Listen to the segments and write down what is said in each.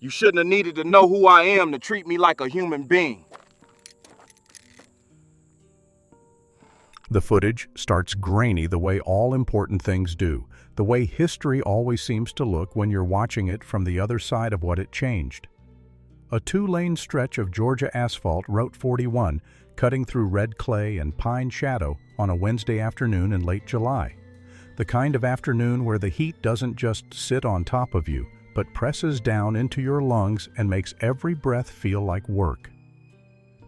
You shouldn't have needed to know who I am to treat me like a human being. The footage starts grainy the way all important things do, the way history always seems to look when you're watching it from the other side of what it changed. A 2-lane stretch of Georgia asphalt Route 41, cutting through red clay and pine shadow on a Wednesday afternoon in late July. The kind of afternoon where the heat doesn't just sit on top of you, but presses down into your lungs and makes every breath feel like work.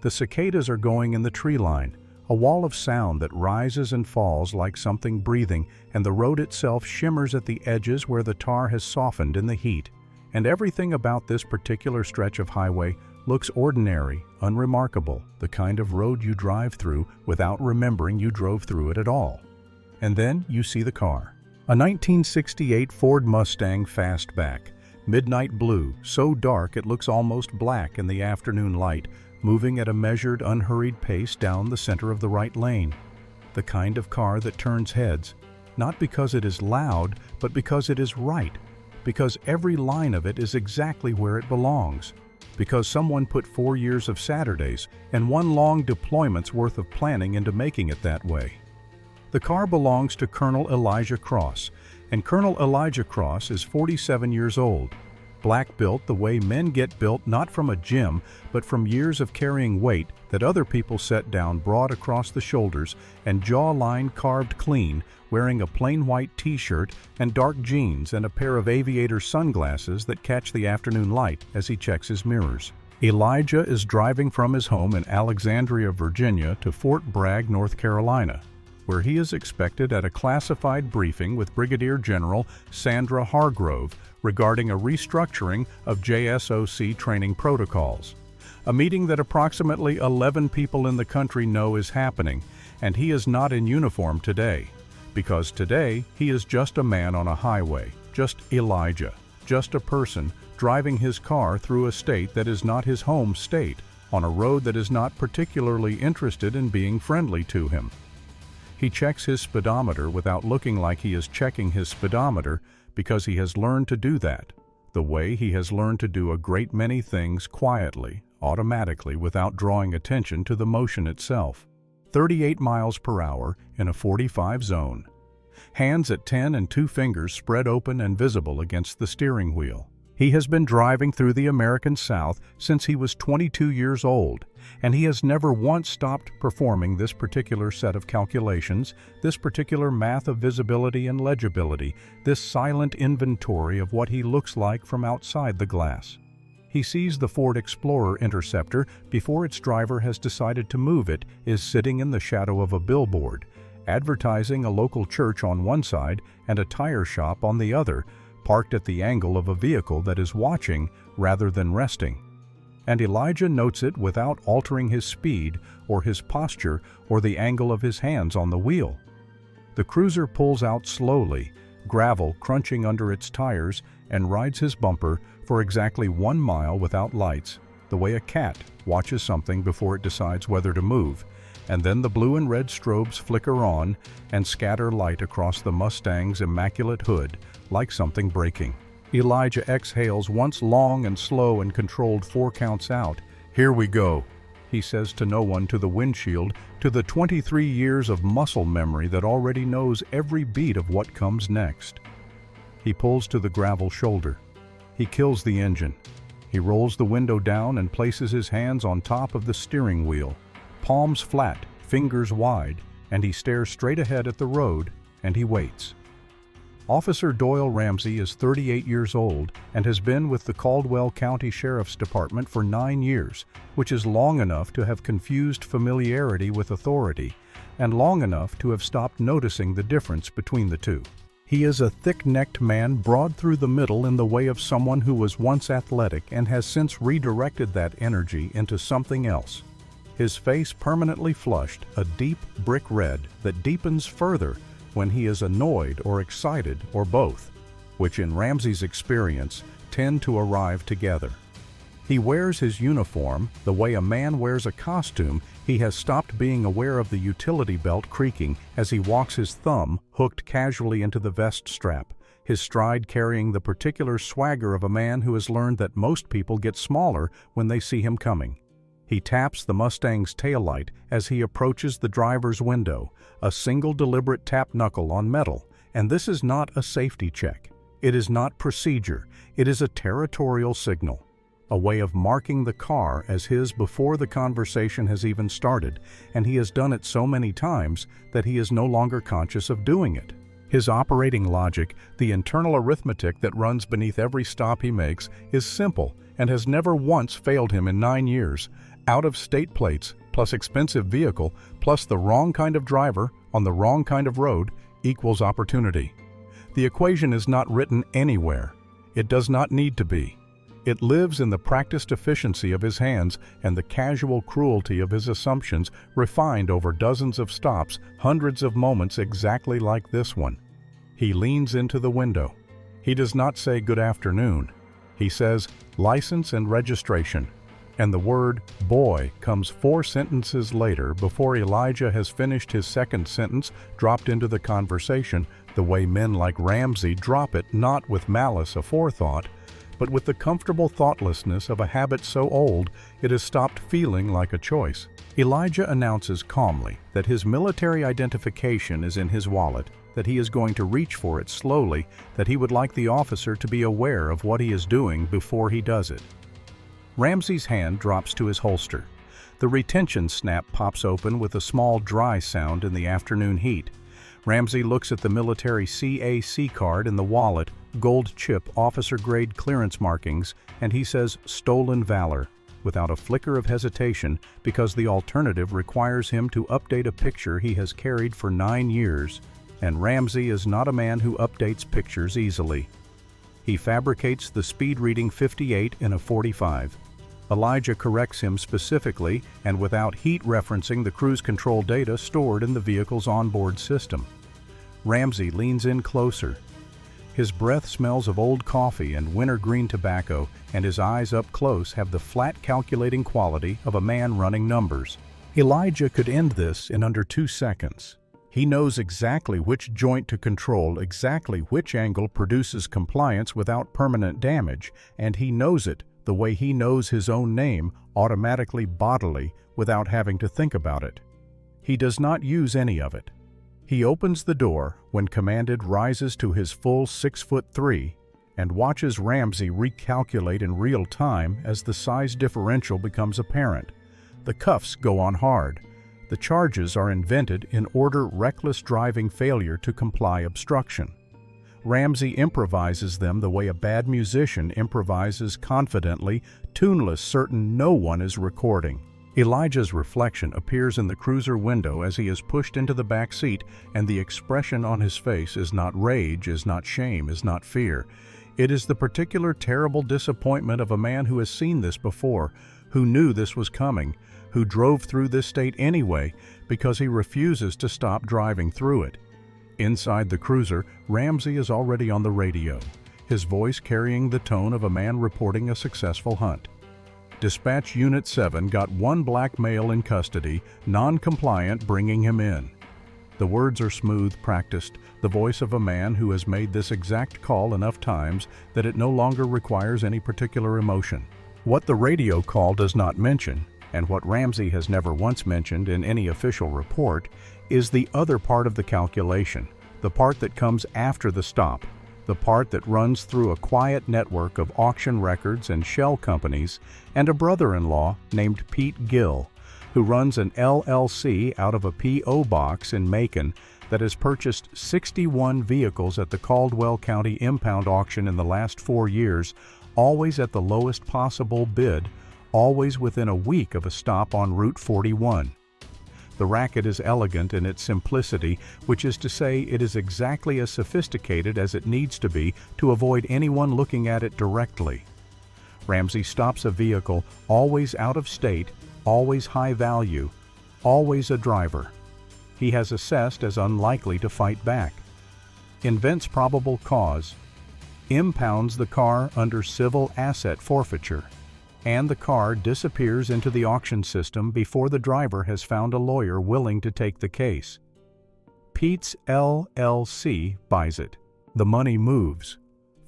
The cicadas are going in the tree line, a wall of sound that rises and falls like something breathing, and the road itself shimmers at the edges where the tar has softened in the heat. And everything about this particular stretch of highway looks ordinary, unremarkable, the kind of road you drive through without remembering you drove through it at all. And then you see the car. A 1968 Ford Mustang Fastback, midnight blue, so dark it looks almost black in the afternoon light, moving at a measured, unhurried pace down the center of the right lane. The kind of car that turns heads, not because it is loud, but because it is right, because every line of it is exactly where it belongs, because someone put 4 years of Saturdays and 1 long deployment's worth of planning into making it that way. The car belongs to Colonel Elijah Cross, and Colonel Elijah Cross is 47 years old. Black-built the way men get built, not from a gym, but from years of carrying weight that other people set down broad across the shoulders and jawline carved clean, wearing a plain white t-shirt and dark jeans and a pair of aviator sunglasses that catch the afternoon light as he checks his mirrors. Elijah is driving from his home in Alexandria, Virginia to Fort Bragg, North Carolina, where he is expected at a classified briefing with Brigadier General Sandra Hargrove regarding a restructuring of JSOC training protocols. A meeting that approximately 11 people in the country know is happening, and he is not in uniform today, because today he is just a man on a highway, just Elijah, just a person driving his car through a state that is not his home state, on a road that is not particularly interested in being friendly to him. He checks his speedometer without looking like he is checking his speedometer, because he has learned to do that, the way he has learned to do a great many things quietly, automatically, without drawing attention to the motion itself. 38 miles per hour in a 45 zone. Hands at 10 and 2 fingers spread open and visible against the steering wheel. He has been driving through the American South since he was 22 years old, and he has never once stopped performing this particular set of calculations, this particular math of visibility and legibility, this silent inventory of what he looks like from outside the glass. He sees the Ford Explorer Interceptor before its driver has decided to move. It is sitting in the shadow of a billboard, advertising a local church on one side and a tire shop on the other, parked at the angle of a vehicle that is watching rather than resting. And Elijah notes it without altering his speed or his posture or the angle of his hands on the wheel. The cruiser pulls out slowly, gravel crunching under its tires, and rides his bumper for exactly 1 mile without lights, the way a cat watches something before it decides whether to move, and then the blue and red strobes flicker on and scatter light across the Mustang's immaculate hood like something breaking. Elijah exhales once long and slow and controlled 4 counts out. "Here we go," he says to no one, to the windshield, to the 23 years of muscle memory that already knows every beat of what comes next. He pulls to the gravel shoulder. He kills the engine. He rolls the window down and places his hands on top of the steering wheel, palms flat, fingers wide, and he stares straight ahead at the road, and he waits. Officer Doyle Ramsey is 38 years old and has been with the Caldwell County Sheriff's Department for 9 years, which is long enough to have confused familiarity with authority, and long enough to have stopped noticing the difference between the two. He is a thick-necked man, broad through the middle in the way of someone who was once athletic and has since redirected that energy into something else. His face permanently flushed, a deep brick red that deepens further when he is annoyed or excited or both, which in Ramsey's experience tend to arrive together. He wears his uniform the way a man wears a costume. He has stopped being aware of the utility belt creaking as he walks, his thumb hooked casually into the vest strap, his stride carrying the particular swagger of a man who has learned that most people get smaller when they see him coming. He taps the Mustang's taillight as he approaches the driver's window, a single deliberate tap knuckle on metal, and this is not a safety check. It is not procedure, it is a territorial signal, a way of marking the car as his before the conversation has even started, and he has done it so many times that he is no longer conscious of doing it. His operating logic, the internal arithmetic that runs beneath every stop he makes, is simple and has never once failed him in 9 years. Out-of-state plates, plus expensive vehicle, plus the wrong kind of driver on the wrong kind of road equals opportunity. The equation is not written anywhere. It does not need to be. It lives in the practiced efficiency of his hands and the casual cruelty of his assumptions refined over dozens of stops, hundreds of moments exactly like this one. He leans into the window. He does not say good afternoon. He says license and registration. And the word boy comes 4 sentences later before Elijah has finished his second sentence, dropped into the conversation the way men like Ramsey drop it, not with malice aforethought, but with the comfortable thoughtlessness of a habit so old it has stopped feeling like a choice. Elijah announces calmly that his military identification is in his wallet, that he is going to reach for it slowly, that he would like the officer to be aware of what he is doing before he does it. Ramsey's hand drops to his holster. The retention snap pops open with a small dry sound in the afternoon heat. Ramsey looks at the military CAC card in the wallet, gold chip officer-grade clearance markings, and he says stolen valor, without a flicker of hesitation, because the alternative requires him to update a picture he has carried for 9 years, and Ramsey is not a man who updates pictures easily. He fabricates the speed reading 58 in a 45. Elijah corrects him specifically and without heat referencing the cruise control data stored in the vehicle's onboard system. Ramsey leans in closer. His breath smells of old coffee and wintergreen tobacco, and his eyes up close have the flat calculating quality of a man running numbers. Elijah could end this in under 2 seconds. He knows exactly which joint to control, exactly which angle produces compliance without permanent damage, and he knows it the way he knows his own name, automatically bodily, without having to think about it. He does not use any of it. He opens the door, when commanded rises to his full 6'3", and watches Ramsey recalculate in real time as the size differential becomes apparent. The cuffs go on hard. The charges are invented in order reckless driving failure to comply obstruction. Ramsey improvises them the way a bad musician improvises confidently, tuneless, certain no one is recording. Elijah's reflection appears in the cruiser window as he is pushed into the back seat, and the expression on his face is not rage, is not shame, is not fear. It is the particular terrible disappointment of a man who has seen this before, who knew this was coming, who drove through this state anyway because he refuses to stop driving through it. Inside the cruiser, Ramsey is already on the radio, his voice carrying the tone of a man reporting a successful hunt. Dispatch Unit 7 got 1 black male in custody, non-compliant, bringing him in. The words are smooth, practiced, the voice of a man who has made this exact call enough times that it no longer requires any particular emotion. What the radio call does not mention, and what Ramsey has never once mentioned in any official report, is the other part of the calculation, the part that comes after the stop, the part that runs through a quiet network of auction records and shell companies, and a brother-in-law named Pete Gill, who runs an LLC out of a P.O. box in Macon that has purchased 61 vehicles at the Caldwell County impound auction in the last 4 years, always at the lowest possible bid, always within a week of a stop on Route 41. The racket is elegant in its simplicity, which is to say it is exactly as sophisticated as it needs to be to avoid anyone looking at it directly. Ramsey stops a vehicle, always out of state, always high value, always a driver. He has assessed as unlikely to fight back. Invents probable cause. Impounds the car under civil asset forfeiture. And the car disappears into the auction system before the driver has found a lawyer willing to take the case. Pete's LLC buys it. The money moves.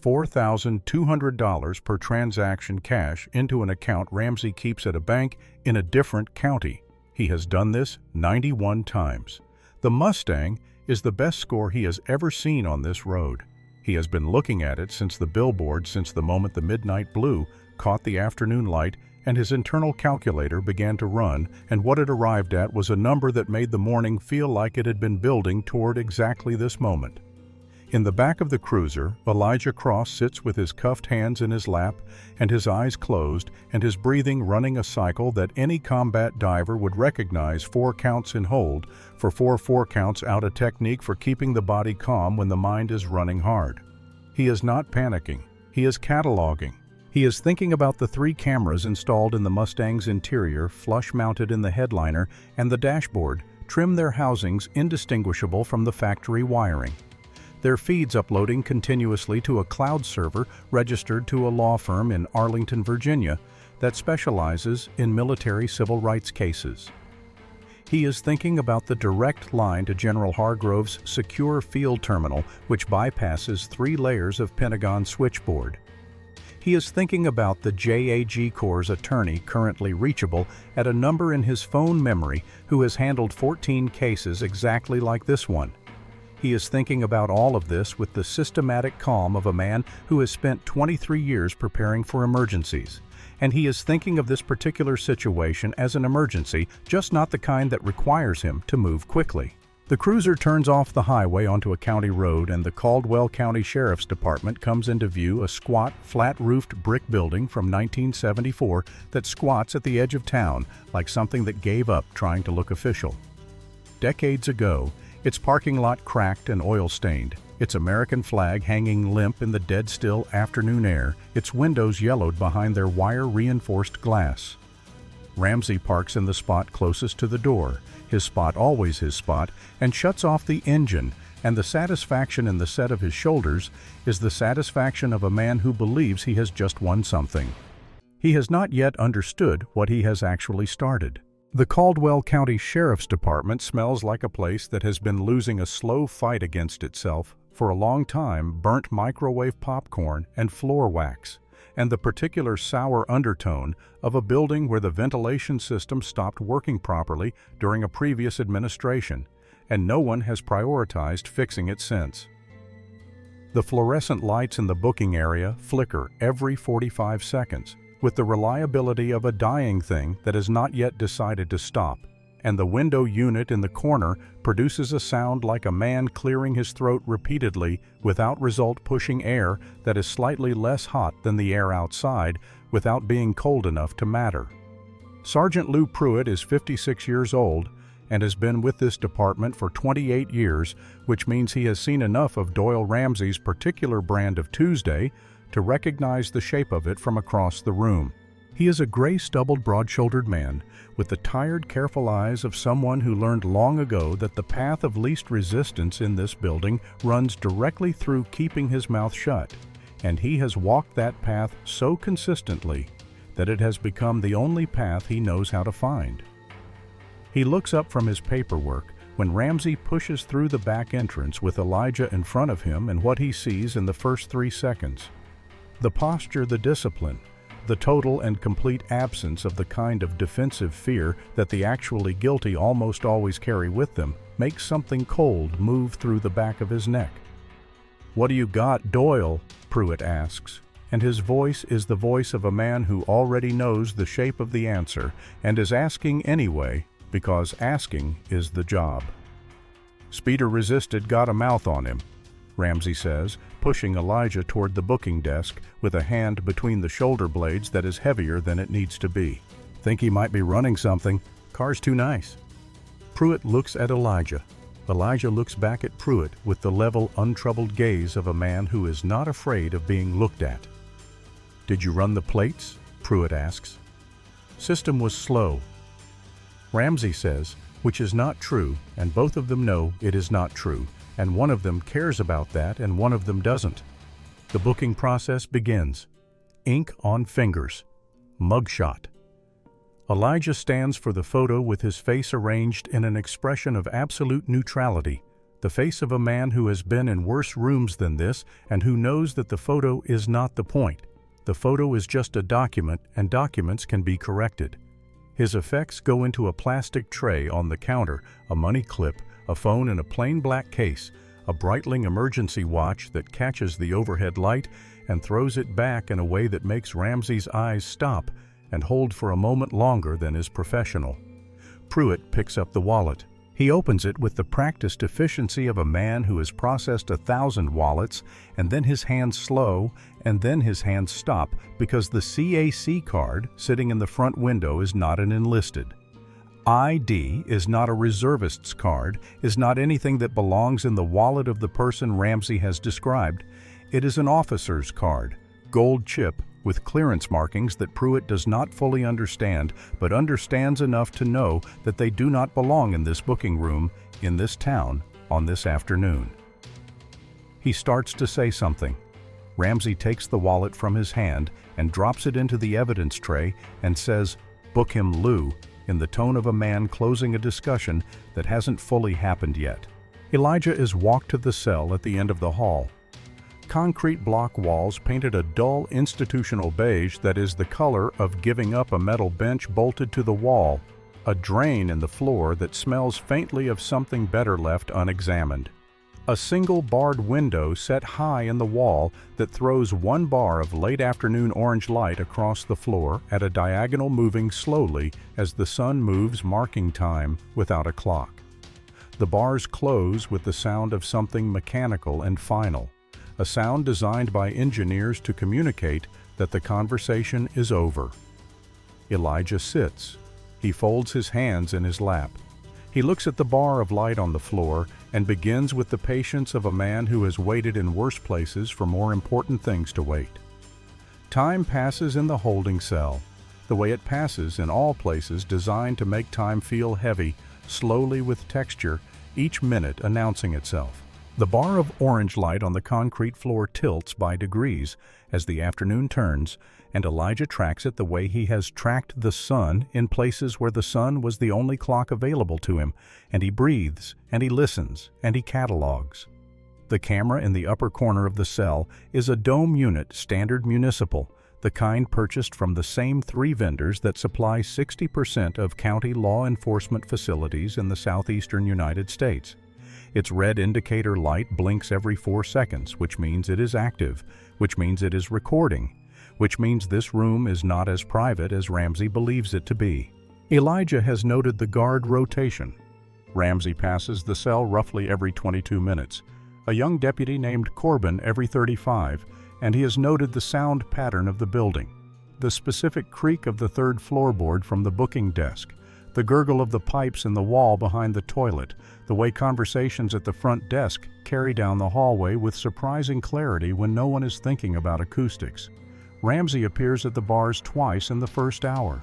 $4,200 per transaction cash into an account Ramsey keeps at a bank in a different county. He has done this 91 times. The Mustang is the best score he has ever seen on this road. He has been looking at it since the billboard, since the moment the midnight blue caught the afternoon light and his internal calculator began to run, and what it arrived at was a number that made the morning feel like it had been building toward exactly this moment. In the back of the cruiser, Elijah Cross sits with his cuffed hands in his lap and his eyes closed and his breathing running a cycle that any combat diver would recognize. 4 counts in hold. For 4 counts out, a technique for keeping the body calm when the mind is running hard. He is not panicking. He is cataloging. He is thinking about the 3 cameras installed in the Mustang's interior, flush-mounted in the headliner and the dashboard, trim their housings indistinguishable from the factory wiring. Their feeds uploading continuously to a cloud server registered to a law firm in Arlington, Virginia, that specializes in military civil rights cases. He is thinking about the direct line to General Hargrove's secure field terminal, which bypasses 3 layers of Pentagon switchboard. He is thinking about the JAG Corps' attorney currently reachable at a number in his phone memory who has handled 14 cases exactly like this one. He is thinking about all of this with the systematic calm of a man who has spent 23 years preparing for emergencies. And he is thinking of this particular situation as an emergency, just not the kind that requires him to move quickly. The cruiser turns off the highway onto a county road, and the Caldwell County Sheriff's Department comes into view, a squat, flat-roofed brick building from 1974 that squats at the edge of town like something that gave up trying to look official. Decades ago, its parking lot cracked and oil-stained, its American flag hanging limp in the dead-still afternoon air, its windows yellowed behind their wire-reinforced glass. Ramsey parks in the spot closest to the door, his spot always his spot, and shuts off the engine, and the satisfaction in the set of his shoulders is the satisfaction of a man who believes he has just won something. He has not yet understood what he has actually started. The Caldwell County Sheriff's Department smells like a place that has been losing a slow fight against itself for a long time, burnt microwave popcorn and floor wax, and the particular sour undertone of a building where the ventilation system stopped working properly during a previous administration, and no one has prioritized fixing it since. The fluorescent lights in the booking area flicker every 45 seconds, with the reliability of a dying thing that has not yet decided to stop, and the window unit in the corner produces a sound like a man clearing his throat repeatedly without result, pushing air that is slightly less hot than the air outside without being cold enough to matter. Sergeant Lou Pruitt is 56 years old and has been with this department for 28 years, which means he has seen enough of Doyle Ramsey's particular brand of Tuesday to recognize the shape of it from across the room. He is a gray-stubbled, broad-shouldered man with the tired, careful eyes of someone who learned long ago that the path of least resistance in this building runs directly through keeping his mouth shut, and he has walked that path so consistently that it has become the only path he knows how to find. He looks up from his paperwork when Ramsey pushes through the back entrance with Elijah in front of him, and what he sees in the first 3 seconds. The posture, the discipline, the total and complete absence of the kind of defensive fear that the actually guilty almost always carry with them makes something cold move through the back of his neck. "What do you got, Doyle?" Pruitt asks, and his voice is the voice of a man who already knows the shape of the answer and is asking anyway, because asking is the job. "Speeder resisted, got a mouth on him," Ramsey says, pushing Elijah toward the booking desk with a hand between the shoulder blades that is heavier than it needs to be. "Think he might be running something. Car's too nice." Pruitt looks at Elijah. Elijah looks back at Pruitt with the level, untroubled gaze of a man who is not afraid of being looked at. "Did you run the plates?" Pruitt asks. "System was slow," Ramsey says, which is not true, and both of them know it is not true, and one of them cares about that and one of them doesn't. The booking process begins. Ink on fingers. Mugshot. Elijah stands for the photo with his face arranged in an expression of absolute neutrality, the face of a man who has been in worse rooms than this and who knows that the photo is not the point. The photo is just a document, and documents can be corrected. His effects go into a plastic tray on the counter, a money clip, a phone in a plain black case, a Breitling emergency watch that catches the overhead light and throws it back in a way that makes Ramsey's eyes stop and hold for a moment longer than is professional. Pruitt picks up the wallet. He opens it with the practiced efficiency of a man who has processed 1,000 wallets, and then his hands slow, and then his hands stop because the CAC card sitting in the front window is not an enlisted. ID is not a reservist's card, is not anything that belongs in the wallet of the person Ramsey has described. It is an officer's card, gold chip, with clearance markings that Pruitt does not fully understand, but understands enough to know that they do not belong in this booking room, in this town, on this afternoon. He starts to say something. Ramsey takes the wallet from his hand and drops it into the evidence tray and says, "Book him, Lou," in the tone of a man closing a discussion that hasn't fully happened yet. Elijah is walked to the cell at the end of the hall. Concrete block walls painted a dull institutional beige that is the color of giving up a metal bench bolted to the wall, a drain in the floor that smells faintly of something better left unexamined. A single barred window set high in the wall that throws one bar of late afternoon orange light across the floor at a diagonal moving slowly as the sun moves marking time without a clock. The bars close with the sound of something mechanical and final. A sound designed by engineers to communicate that the conversation is over. Elijah sits. He folds his hands in his lap. He looks at the bar of light on the floor and begins with the patience of a man who has waited in worse places for more important things to wait. Time passes in the holding cell, the way it passes in all places designed to make time feel heavy, slowly with texture, each minute announcing itself. The bar of orange light on the concrete floor tilts by degrees as the afternoon turns, and Elijah tracks it the way he has tracked the sun in places where the sun was the only clock available to him, and he breathes, and he listens, and he catalogs. The camera in the upper corner of the cell is a dome unit, standard municipal, the kind purchased from the same 3 vendors that supply 60% of county law enforcement facilities in the southeastern United States. Its red indicator light blinks every 4 seconds, which means it is active, which means it is recording, which means this room is not as private as Ramsey believes it to be. Elijah has noted the guard rotation. Ramsey passes the cell roughly every 22 minutes, a young deputy named Corbin every 35, and he has noted the sound pattern of the building, the specific creak of the 3rd floorboard from the booking desk, the gurgle of the pipes in the wall behind the toilet, the way conversations at the front desk carry down the hallway with surprising clarity when no one is thinking about acoustics. Ramsey appears at the bars twice in the first hour.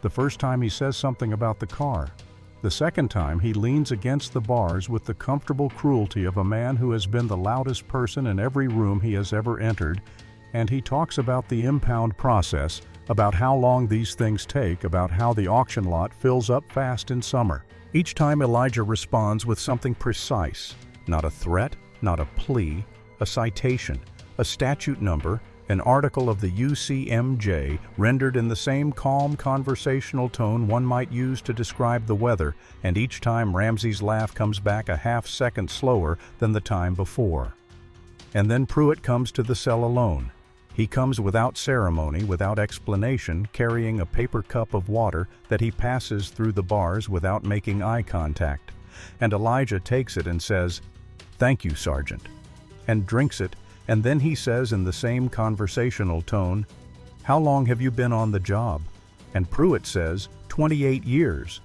The first time he says something about the car. The second time he leans against the bars with the comfortable cruelty of a man who has been the loudest person in every room he has ever entered, and he talks about the impound process, about how long these things take, about how the auction lot fills up fast in summer. Each time Elijah responds with something precise, not a threat, not a plea, a citation, a statute number, an article of the UCMJ rendered in the same calm conversational tone one might use to describe the weather, and each time Ramsey's laugh comes back a half-second slower than the time before. And then Pruitt comes to the cell alone. He comes without ceremony, without explanation, carrying a paper cup of water that he passes through the bars without making eye contact. And Elijah takes it and says, "Thank you, Sergeant," and drinks it, and then he says in the same conversational tone, "How long have you been on the job?" And Pruitt says, 28 years.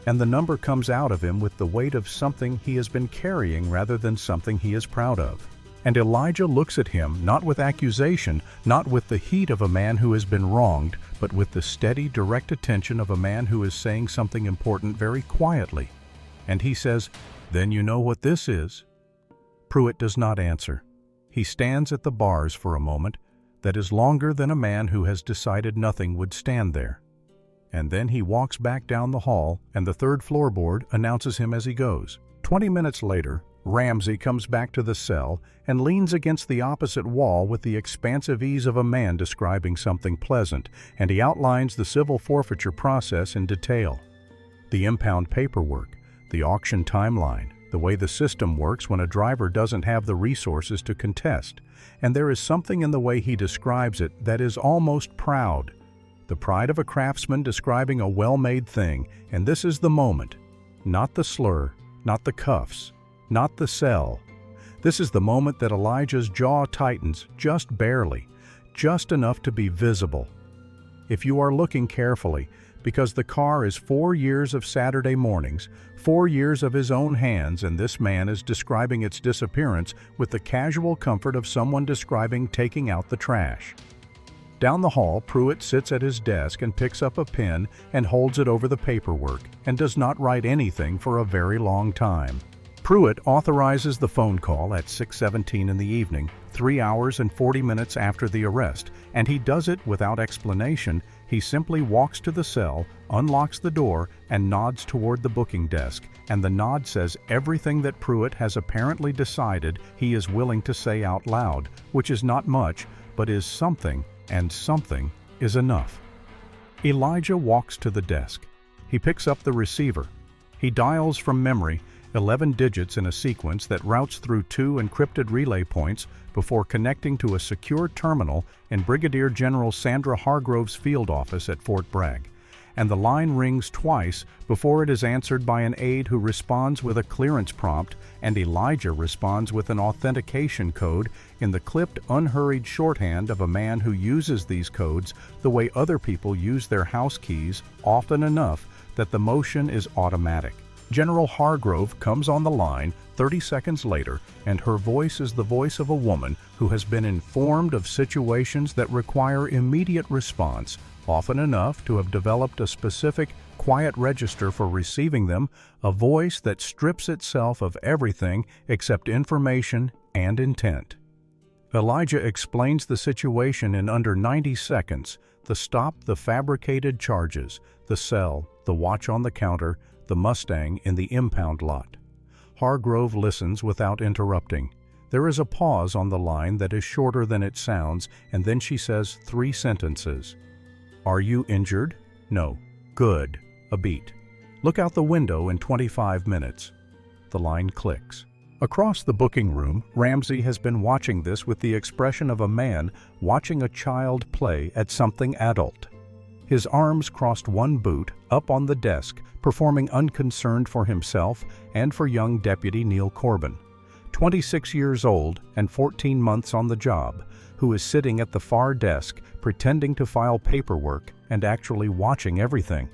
And the number comes out of him with the weight of something he has been carrying rather than something he is proud of. And Elijah looks at him, not with accusation, not with the heat of a man who has been wronged, but with the steady, direct attention of a man who is saying something important very quietly. And he says, "Then you know what this is?" Pruitt does not answer. He stands at the bars for a moment that is longer than a man who has decided nothing would stand there. And then he walks back down the hall, and the 3rd floorboard announces him as he goes. 20 minutes later, Ramsey comes back to the cell and leans against the opposite wall with the expansive ease of a man describing something pleasant, and he outlines the civil forfeiture process in detail. The impound paperwork, the auction timeline, the way the system works when a driver doesn't have the resources to contest, and there is something in the way he describes it that is almost proud. The pride of a craftsman describing a well-made thing, and this is the moment. Not the slur, not the cuffs, not the cell. This is the moment that Elijah's jaw tightens just barely, just enough to be visible. If you are looking carefully, because the car is 4 years of Saturday mornings, 4 years of his own hands, and this man is describing its disappearance with the casual comfort of someone describing taking out the trash. Down the hall, Pruitt sits at his desk and picks up a pen and holds it over the paperwork and does not write anything for a very long time. Pruitt authorizes the phone call at 6:17 in the evening, 3 hours and 40 minutes after the arrest, and he does it without explanation. He simply walks to the cell, unlocks the door, and nods toward the booking desk, and the nod says everything that Pruitt has apparently decided he is willing to say out loud, which is not much, but is something, and something is enough. Elijah walks to the desk. He picks up the receiver. He dials from memory 11 digits in a sequence that routes through 2 encrypted relay points before connecting to a secure terminal in Brigadier General Sandra Hargrove's field office at Fort Bragg. And the line rings twice before it is answered by an aide who responds with a clearance prompt, and Elijah responds with an authentication code in the clipped, unhurried shorthand of a man who uses these codes the way other people use their house keys, often enough that the motion is automatic. General Hargrove comes on the line 30 seconds later, and her voice is the voice of a woman who has been informed of situations that require immediate response, often enough to have developed a specific, quiet register for receiving them, a voice that strips itself of everything except information and intent. Elijah explains the situation in under 90 seconds, the stop, the fabricated charges, the cell, the watch on the counter, the Mustang in the impound lot. Hargrove listens without interrupting. There is a pause on the line that is shorter than it sounds, and then she says 3 sentences. Are you injured? No. Good. A beat. Look out the window in 25 minutes. The line clicks. Across the booking room, Ramsey has been watching this with the expression of a man watching a child play at something adult. His arms crossed one boot, up on the desk, performing unconcerned for himself and for young Deputy Neil Corbin, 26 years old and 14 months on the job, who is sitting at the far desk, pretending to file paperwork and actually watching everything.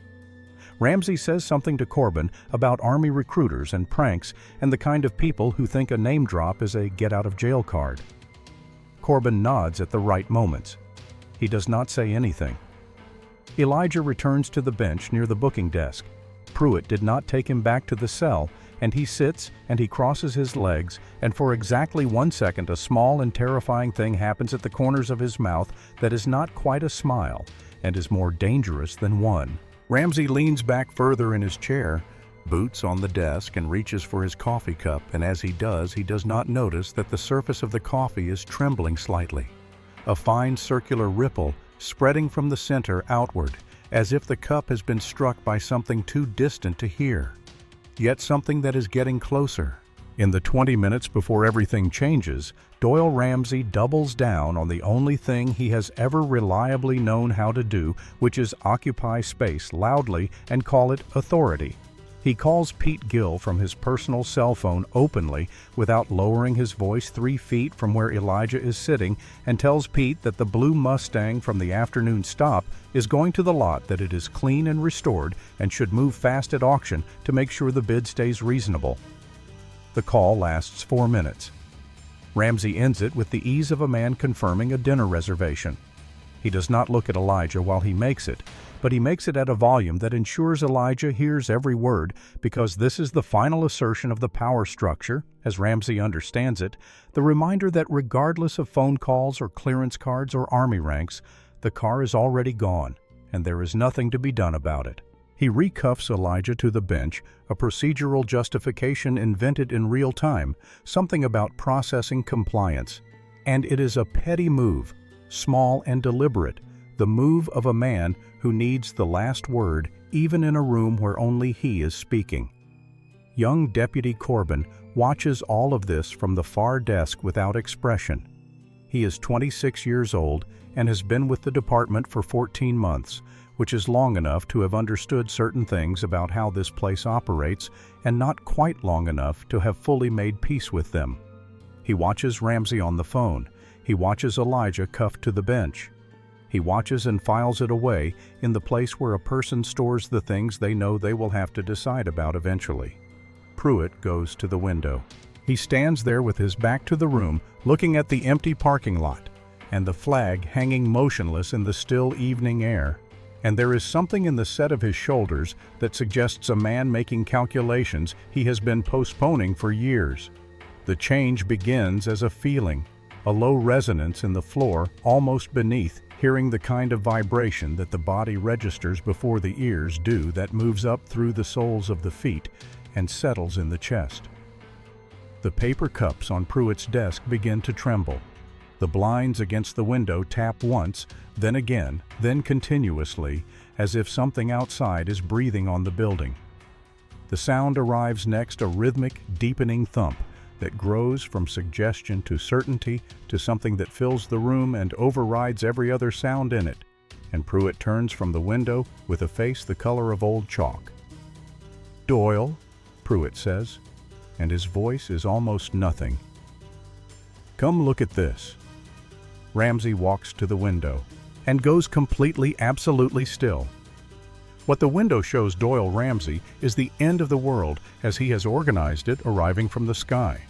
Ramsey says something to Corbin about Army recruiters and pranks and the kind of people who think a name drop is a get-out-of-jail card. Corbin nods at the right moments. He does not say anything. Elijah returns to the bench near the booking desk. Pruitt did not take him back to the cell, and he sits and he crosses his legs, and for exactly 1 second a small and terrifying thing happens at the corners of his mouth that is not quite a smile and is more dangerous than one. Ramsey leans back further in his chair, boots on the desk, and reaches for his coffee cup, and as he does not notice that the surface of the coffee is trembling slightly. A fine circular ripple spreading from the center outward, as if the cup has been struck by something too distant to hear, yet something that is getting closer. In the 20 minutes before everything changes, Doyle Ramsey doubles down on the only thing he has ever reliably known how to do, which is occupy space loudly and call it authority. He calls Pete Gill from his personal cell phone openly without lowering his voice 3 feet from where Elijah is sitting, and tells Pete that the blue Mustang from the afternoon stop is going to the lot, that it is clean and restored and should move fast at auction to make sure the bid stays reasonable. The call lasts 4 minutes. Ramsey ends it with the ease of a man confirming a dinner reservation. He does not look at Elijah while he makes it, but he makes it at a volume that ensures Elijah hears every word, because this is the final assertion of the power structure, as Ramsey understands it, the reminder that regardless of phone calls or clearance cards or army ranks, the car is already gone, and there is nothing to be done about it. He recuffs Elijah to the bench, a procedural justification invented in real time, something about processing compliance. And it is a petty move, small and deliberate, the move of a man who needs the last word, even in a room where only he is speaking. Young Deputy Corbin watches all of this from the far desk without expression. He is 26 years old and has been with the department for 14 months, which is long enough to have understood certain things about how this place operates and not quite long enough to have fully made peace with them. He watches Ramsey on the phone. He watches Elijah cuffed to the bench. He watches and files it away in the place where a person stores the things they know they will have to decide about eventually. Pruitt goes to the window. He stands there with his back to the room, looking at the empty parking lot and the flag hanging motionless in the still evening air. And there is something in the set of his shoulders that suggests a man making calculations he has been postponing for years. The change begins as a feeling, a low resonance in the floor, almost beneath, hearing the kind of vibration that the body registers before the ears do that moves up through the soles of the feet and settles in the chest. The paper cups on Pruitt's desk begin to tremble. The blinds against the window tap once, then again, then continuously, as if something outside is breathing on the building. The sound arrives next, a rhythmic, deepening thump that grows from suggestion to certainty to something that fills the room and overrides every other sound in it. And Pruitt turns from the window with a face the color of old chalk. "Doyle," Pruitt says, and his voice is almost nothing. "Come look at this." Ramsey walks to the window and goes completely, absolutely still. What the window shows Doyle Ramsey is the end of the world as he has organized it, arriving from the sky.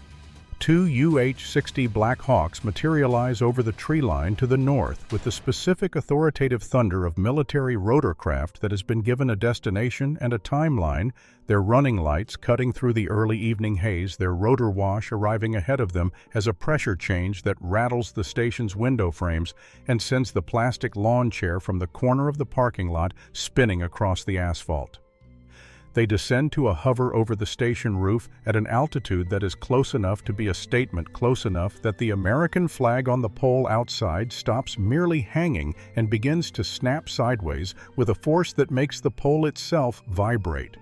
Two UH-60 Black Hawks materialize over the tree line to the north with the specific authoritative thunder of military rotorcraft that has been given a destination and a timeline, their running lights cutting through the early evening haze, their rotor wash arriving ahead of them as a pressure change that rattles the station's window frames and sends the plastic lawn chair from the corner of the parking lot spinning across the asphalt. They descend to a hover over the station roof at an altitude that is close enough to be a statement, close enough that the American flag on the pole outside stops merely hanging and begins to snap sideways with a force that makes the pole itself vibrate.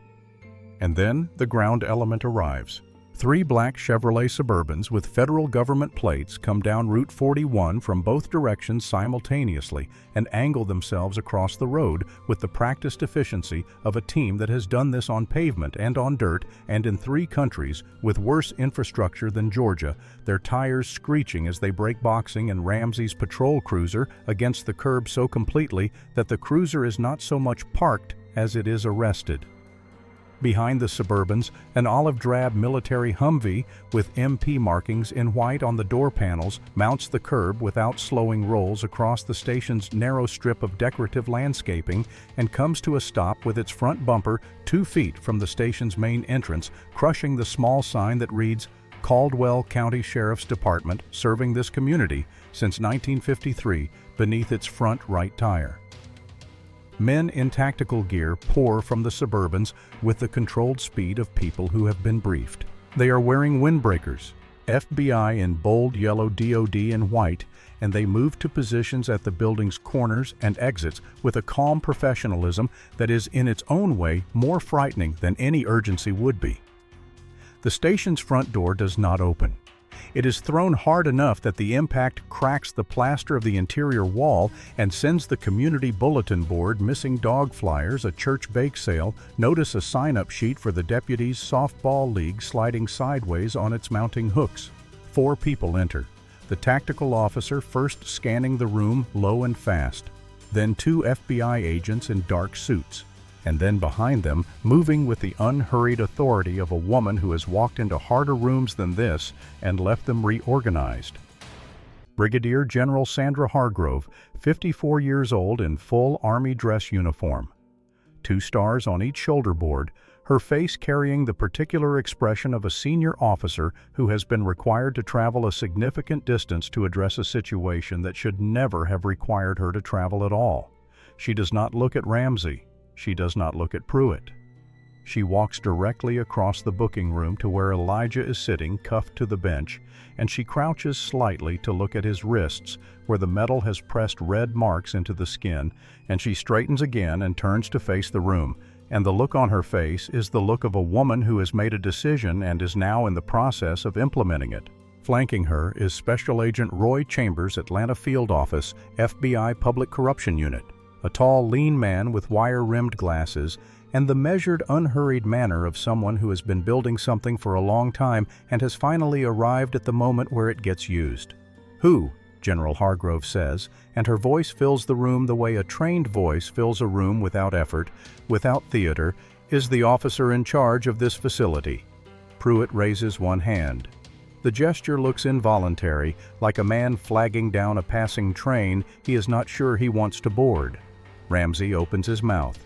And then the ground element arrives. 3 black Chevrolet Suburbans with federal government plates come down Route 41 from both directions simultaneously and angle themselves across the road with the practiced efficiency of a team that has done this on pavement and on dirt and in 3 countries with worse infrastructure than Georgia, their tires screeching as they break boxing and Ramsey's patrol cruiser against the curb so completely that the cruiser is not so much parked as it is arrested. Behind the Suburbans, an olive-drab military Humvee with MP markings in white on the door panels mounts the curb without slowing, rolls across the station's narrow strip of decorative landscaping and comes to a stop with its front bumper 2 feet from the station's main entrance, crushing the small sign that reads, "Caldwell County Sheriff's Department serving this community since 1953" beneath its front right tire. Men in tactical gear pour from the Suburbans with the controlled speed of people who have been briefed. They are wearing windbreakers, FBI in bold yellow, DOD in white, and they move to positions at the building's corners and exits with a calm professionalism that is in its own way more frightening than any urgency would be. The station's front door does not open. It is thrown hard enough that the impact cracks the plaster of the interior wall and sends the community bulletin board, missing dog flyers, a church bake sale, notice a sign-up sheet for the deputies' softball league sliding sideways on its mounting hooks. 4 people enter, the tactical officer first scanning the room low and fast, then 2 FBI agents in dark suits, and then behind them, moving with the unhurried authority of a woman who has walked into harder rooms than this and left them reorganized. Brigadier General Sandra Hargrove, 54 years old in full Army dress uniform. 2 stars on each shoulder board, her face carrying the particular expression of a senior officer who has been required to travel a significant distance to address a situation that should never have required her to travel at all. She does not look at Ramsey. She does not look at Pruitt. She walks directly across the booking room to where Elijah is sitting, cuffed to the bench, and she crouches slightly to look at his wrists, where the metal has pressed red marks into the skin, and she straightens again and turns to face the room, and the look on her face is the look of a woman who has made a decision and is now in the process of implementing it. Flanking her is Special Agent Roy Chambers, Atlanta Field Office, FBI Public Corruption Unit, a tall, lean man with wire-rimmed glasses, and the measured, unhurried manner of someone who has been building something for a long time and has finally arrived at the moment where it gets used. "Who?" General Hargrove says, and her voice fills the room the way a trained voice fills a room without effort, without theater, is the officer in charge of this facility. Pruitt raises one hand. The gesture looks involuntary, like a man flagging down a passing train he is not sure he wants to board. Ramsey opens his mouth.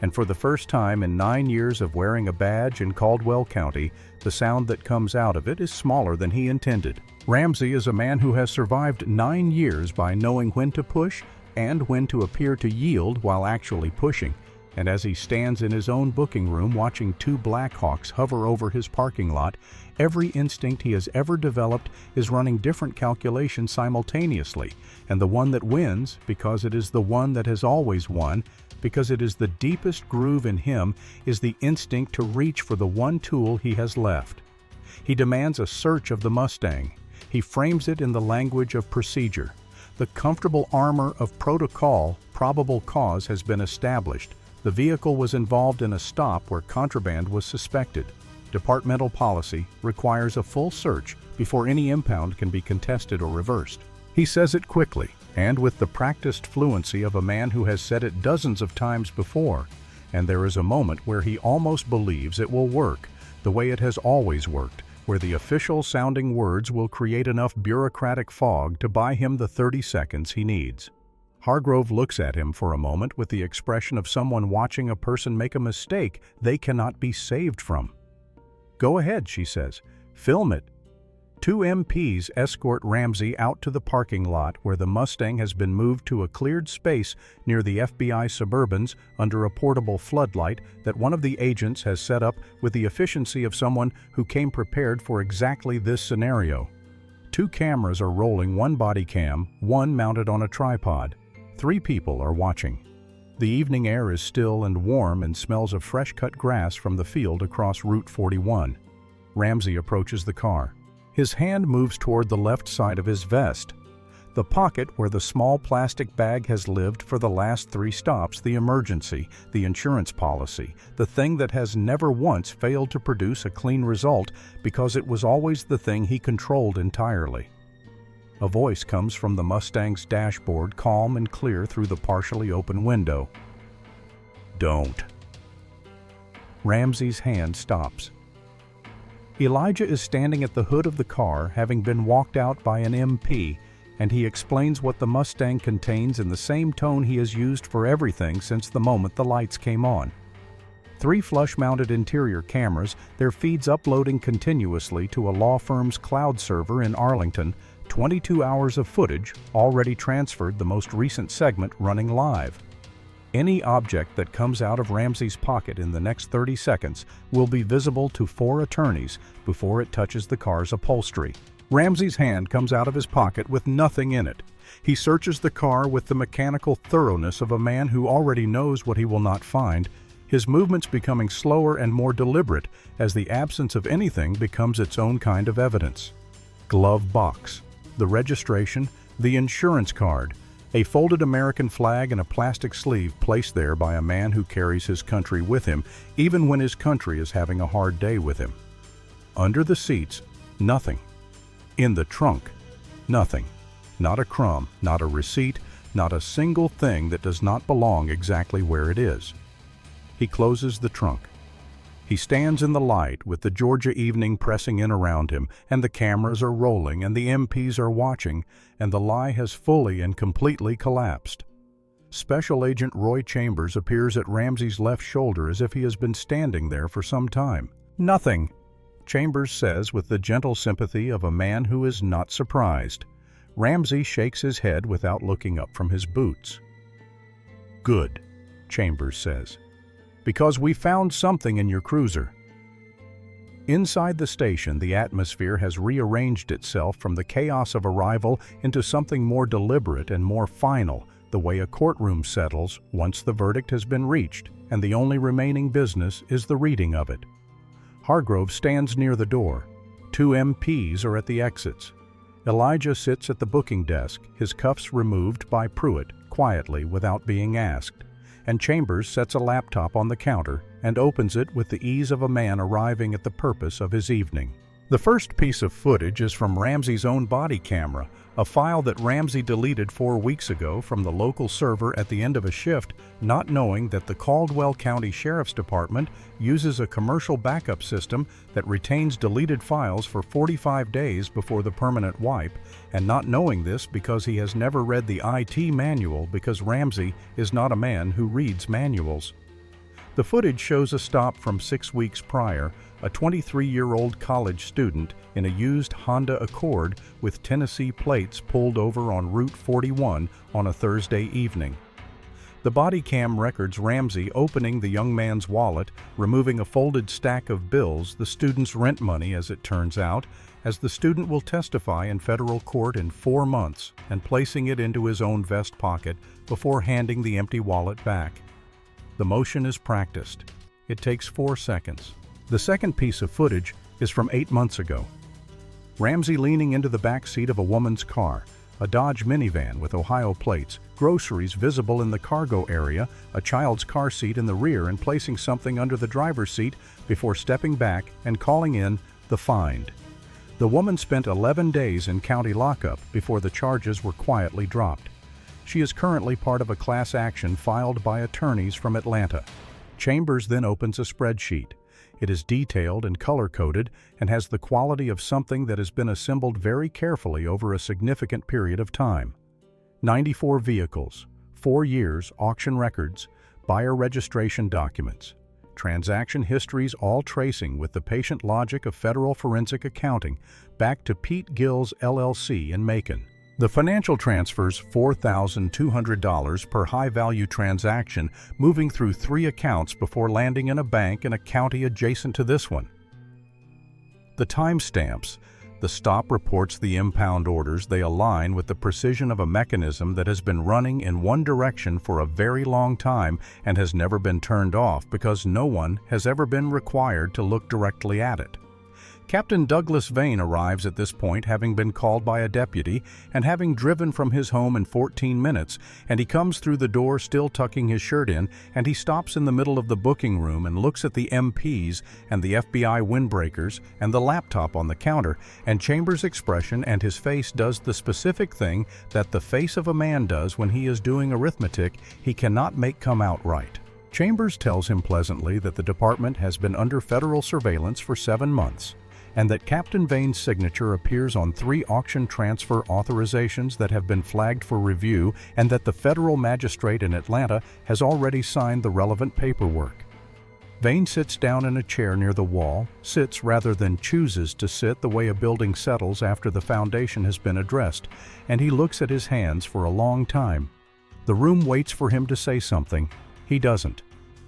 And for the first time in 9 years of wearing a badge in Caldwell County, the sound that comes out of it is smaller than he intended. Ramsey is a man who has survived 9 years by knowing when to push and when to appear to yield while actually pushing. And as he stands in his own booking room watching two Blackhawks hover over his parking lot, every instinct he has ever developed is running different calculations simultaneously, and the one that wins, because it is the one that has always won, because it is the deepest groove in him, is the instinct to reach for the one tool he has left. He demands a search of the Mustang. He frames it in the language of procedure. The comfortable armor of protocol, probable cause has been established. The vehicle was involved in a stop where contraband was suspected. Departmental policy requires a full search before any impound can be contested or reversed. He says it quickly, and with the practiced fluency of a man who has said it dozens of times before, and there is a moment where he almost believes it will work, the way it has always worked, where the official-sounding words will create enough bureaucratic fog to buy him the 30 seconds he needs. Hargrove looks at him for a moment with the expression of someone watching a person make a mistake they cannot be saved from. "Go ahead," she says. "Film it." Two MPs escort Ramsey out to the parking lot where the Mustang has been moved to a cleared space near the FBI Suburbans under a portable floodlight that one of the agents has set up with the efficiency of someone who came prepared for exactly this scenario. Two cameras are rolling, one body cam, one mounted on a tripod. 3 people are watching. The evening air is still and warm and smells of fresh-cut grass from the field across Route 41. Ramsey approaches the car. His hand moves toward the left side of his vest. The pocket where the small plastic bag has lived for the last 3 stops, the emergency, the insurance policy, the thing that has never once failed to produce a clean result because it was always the thing he controlled entirely. A voice comes from the Mustang's dashboard, calm and clear through the partially open window. "Don't." Ramsey's hand stops. Elijah is standing at the hood of the car, having been walked out by an MP, and he explains what the Mustang contains in the same tone he has used for everything since the moment the lights came on. 3 flush-mounted interior cameras, their feeds uploading continuously to a law firm's cloud server in Arlington, 22 hours of footage, already transferred, the most recent segment running live. Any object that comes out of Ramsey's pocket in the next 30 seconds will be visible to 4 attorneys before it touches the car's upholstery. Ramsey's hand comes out of his pocket with nothing in it. He searches the car with the mechanical thoroughness of a man who already knows what he will not find, his movements becoming slower and more deliberate as the absence of anything becomes its own kind of evidence. Glove box, the registration, the insurance card, a folded American flag and a plastic sleeve placed there by a man who carries his country with him, even when his country is having a hard day with him. Under the seats, nothing. In the trunk, nothing. Not a crumb, not a receipt, not a single thing that does not belong exactly where it is. He closes the trunk. He stands in the light with the Georgia evening pressing in around him, and the cameras are rolling, and the MPs are watching, and the lie has fully and completely collapsed. Special Agent Roy Chambers appears at Ramsey's left shoulder as if he has been standing there for some time. "Nothing," Chambers says with the gentle sympathy of a man who is not surprised. Ramsey shakes his head without looking up from his boots. "Good." Chambers says. "Because we found something in your cruiser." Inside the station, the atmosphere has rearranged itself from the chaos of arrival into something more deliberate and more final, the way a courtroom settles once the verdict has been reached, and the only remaining business is the reading of it. Hargrove stands near the door. 2 MPs are at the exits. Elijah sits at the booking desk, his cuffs removed by Pruitt, quietly without being asked, and Chambers sets a laptop on the counter and opens it with the ease of a man arriving at the purpose of his evening. The first piece of footage is from Ramsey's own body camera, a file that Ramsey deleted 4 weeks ago from the local server at the end of a shift, not knowing that the Caldwell County Sheriff's Department uses a commercial backup system that retains deleted files for 45 days before the permanent wipe, and not knowing this because he has never read the IT manual because Ramsey is not a man who reads manuals. The footage shows a stop from 6 weeks prior, a 23-year-old college student in a used Honda Accord with Tennessee plates pulled over on Route 41 on a Thursday evening. The body cam records Ramsey opening the young man's wallet, removing a folded stack of bills, the student's rent money as it turns out, as the student will testify in federal court in 4 months, and placing it into his own vest pocket before handing the empty wallet back. The motion is practiced. It takes 4 seconds. The second piece of footage is from 8 months ago. Ramsey leaning into the back seat of a woman's car, a Dodge minivan with Ohio plates, groceries visible in the cargo area, a child's car seat in the rear, and placing something under the driver's seat before stepping back and calling in the find. The woman spent 11 days in county lockup before the charges were quietly dropped. She is currently part of a class action filed by attorneys from Atlanta. Chambers then opens a spreadsheet. It is detailed and color-coded and has the quality of something that has been assembled very carefully over a significant period of time. 94 vehicles, 4 years, auction records, buyer registration documents, transaction histories, all tracing with the patient logic of federal forensic accounting back to Pete Gill's LLC in Macon. The financial transfers $4,200 per high-value transaction, moving through 3 accounts before landing in a bank in a county adjacent to this one. The timestamps. The stop reports the impound orders. They align with the precision of a mechanism that has been running in one direction for a very long time and has never been turned off because no one has ever been required to look directly at it. Captain Douglas Vane arrives at this point, having been called by a deputy and having driven from his home in 14 minutes, and he comes through the door still tucking his shirt in, and he stops in the middle of the booking room and looks at the MPs and the FBI windbreakers and the laptop on the counter, and Chambers' expression and his face does the specific thing that the face of a man does when he is doing arithmetic he cannot make come out right. Chambers tells him pleasantly that the department has been under federal surveillance for 7 months, and that Captain Vane's signature appears on 3 auction transfer authorizations that have been flagged for review, and that the federal magistrate in Atlanta has already signed the relevant paperwork. Vane sits down in a chair near the wall, sits rather than chooses to sit the way a building settles after the foundation has been addressed, and he looks at his hands for a long time. The room waits for him to say something. He doesn't.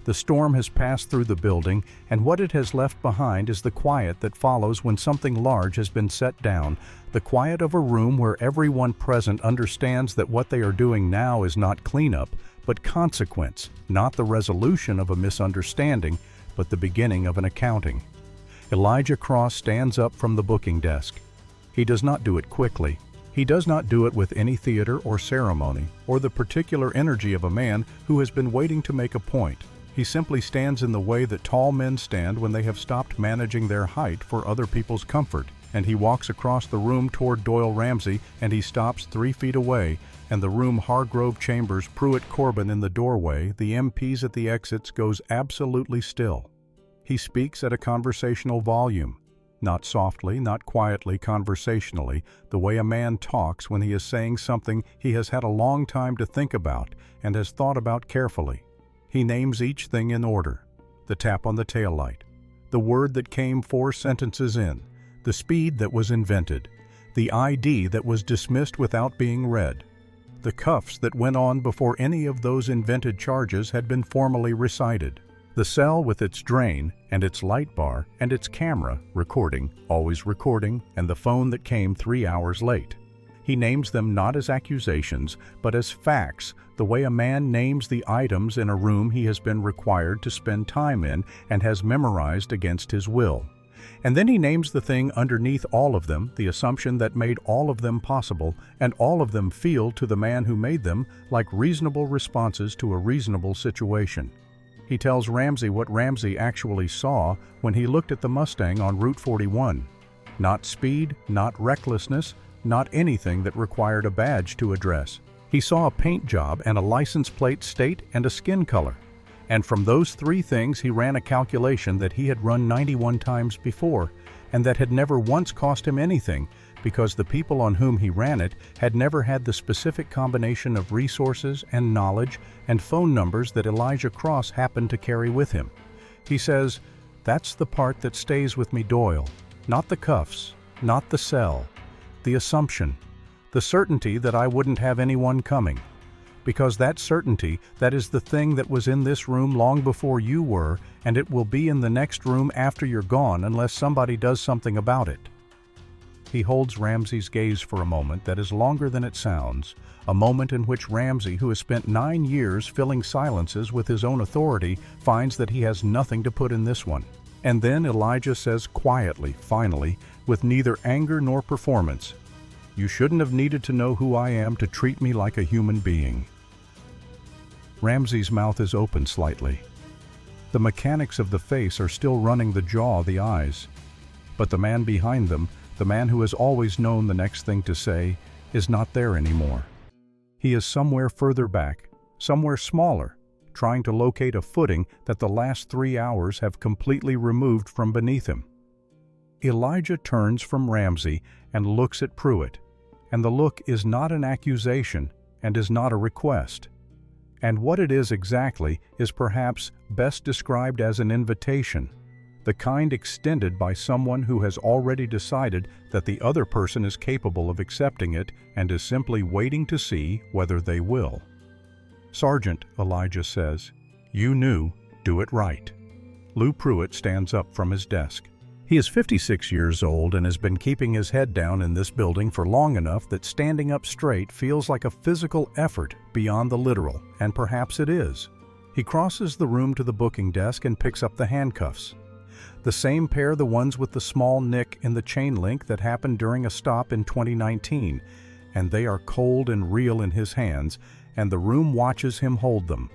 The storm has passed through the building, and what it has left behind is the quiet that follows when something large has been set down, the quiet of a room where everyone present understands that what they are doing now is not cleanup, but consequence, not the resolution of a misunderstanding, but the beginning of an accounting. Elijah Cross stands up from the booking desk. He does not do it quickly. He does not do it with any theater or ceremony, or the particular energy of a man who has been waiting to make a point. He simply stands in the way that tall men stand when they have stopped managing their height for other people's comfort, and he walks across the room toward Doyle Ramsey, and he stops 3 feet away, and the room Hargrove, Chambers, Pruitt, Corbin in the doorway, the MPs at the exits, goes absolutely still. He speaks at a conversational volume, not softly, not quietly, conversationally, the way a man talks when he is saying something he has had a long time to think about and has thought about carefully. He names each thing in order: the tap on the taillight, the word that came 4 sentences in, the speed that was invented, the ID that was dismissed without being read. the cuffs that went on before any of those invented charges had been formally recited. The cell with its drain and its light bar and its camera, recording, always recording, and the phone that came 3 hours late. He names them not as accusations, but as facts, the way a man names the items in a room he has been required to spend time in and has memorized against his will. And then he names the thing underneath all of them, the assumption that made all of them possible, and all of them feel to the man who made them like reasonable responses to a reasonable situation. He tells Ramsey what Ramsey actually saw when he looked at the Mustang on Route 41. Not speed, not recklessness, not anything that required a badge to address. He saw a paint job and a license plate state and a skin color. And from those three things he ran a calculation that he had run 91 times before, and that had never once cost him anything, because the people on whom he ran it had never had the specific combination of resources and knowledge and phone numbers that Elijah Cross happened to carry with him. He says, "That's the part that stays with me, Doyle. Not the cuffs, not the cell. The assumption, the certainty that I wouldn't have anyone coming. Because that certainty, that is the thing that was in this room long before you were, and it will be in the next room after you're gone unless somebody does something about it." He holds Ramsey's gaze for a moment that is longer than it sounds, a moment in which Ramsey, who has spent 9 years filling silences with his own authority, finds that he has nothing to put in this one. And then Elijah says quietly, finally, with neither anger nor performance, "You shouldn't have needed to know who I am to treat me like a human being." Ramsey's mouth is open slightly. The mechanics of the face are still running the jaw, the eyes. But the man behind them, the man who has always known the next thing to say, is not there anymore. He is somewhere further back, somewhere smaller, trying to locate a footing that the last 3 hours have completely removed from beneath him. Elijah turns from Ramsey and looks at Pruitt, and the look is not an accusation and is not a request. And what it is exactly is perhaps best described as an invitation, the kind extended by someone who has already decided that the other person is capable of accepting it and is simply waiting to see whether they will. "Sergeant," Elijah says, "you knew, do it right." Lou Pruitt stands up from his desk. He is 56 years old and has been keeping his head down in this building for long enough that standing up straight feels like a physical effort beyond the literal, and perhaps it is. He crosses the room to the booking desk and picks up the handcuffs. The same pair, the ones with the small nick in the chain link that happened during a stop in 2019, and they are cold and real in his hands, and the room watches him hold them.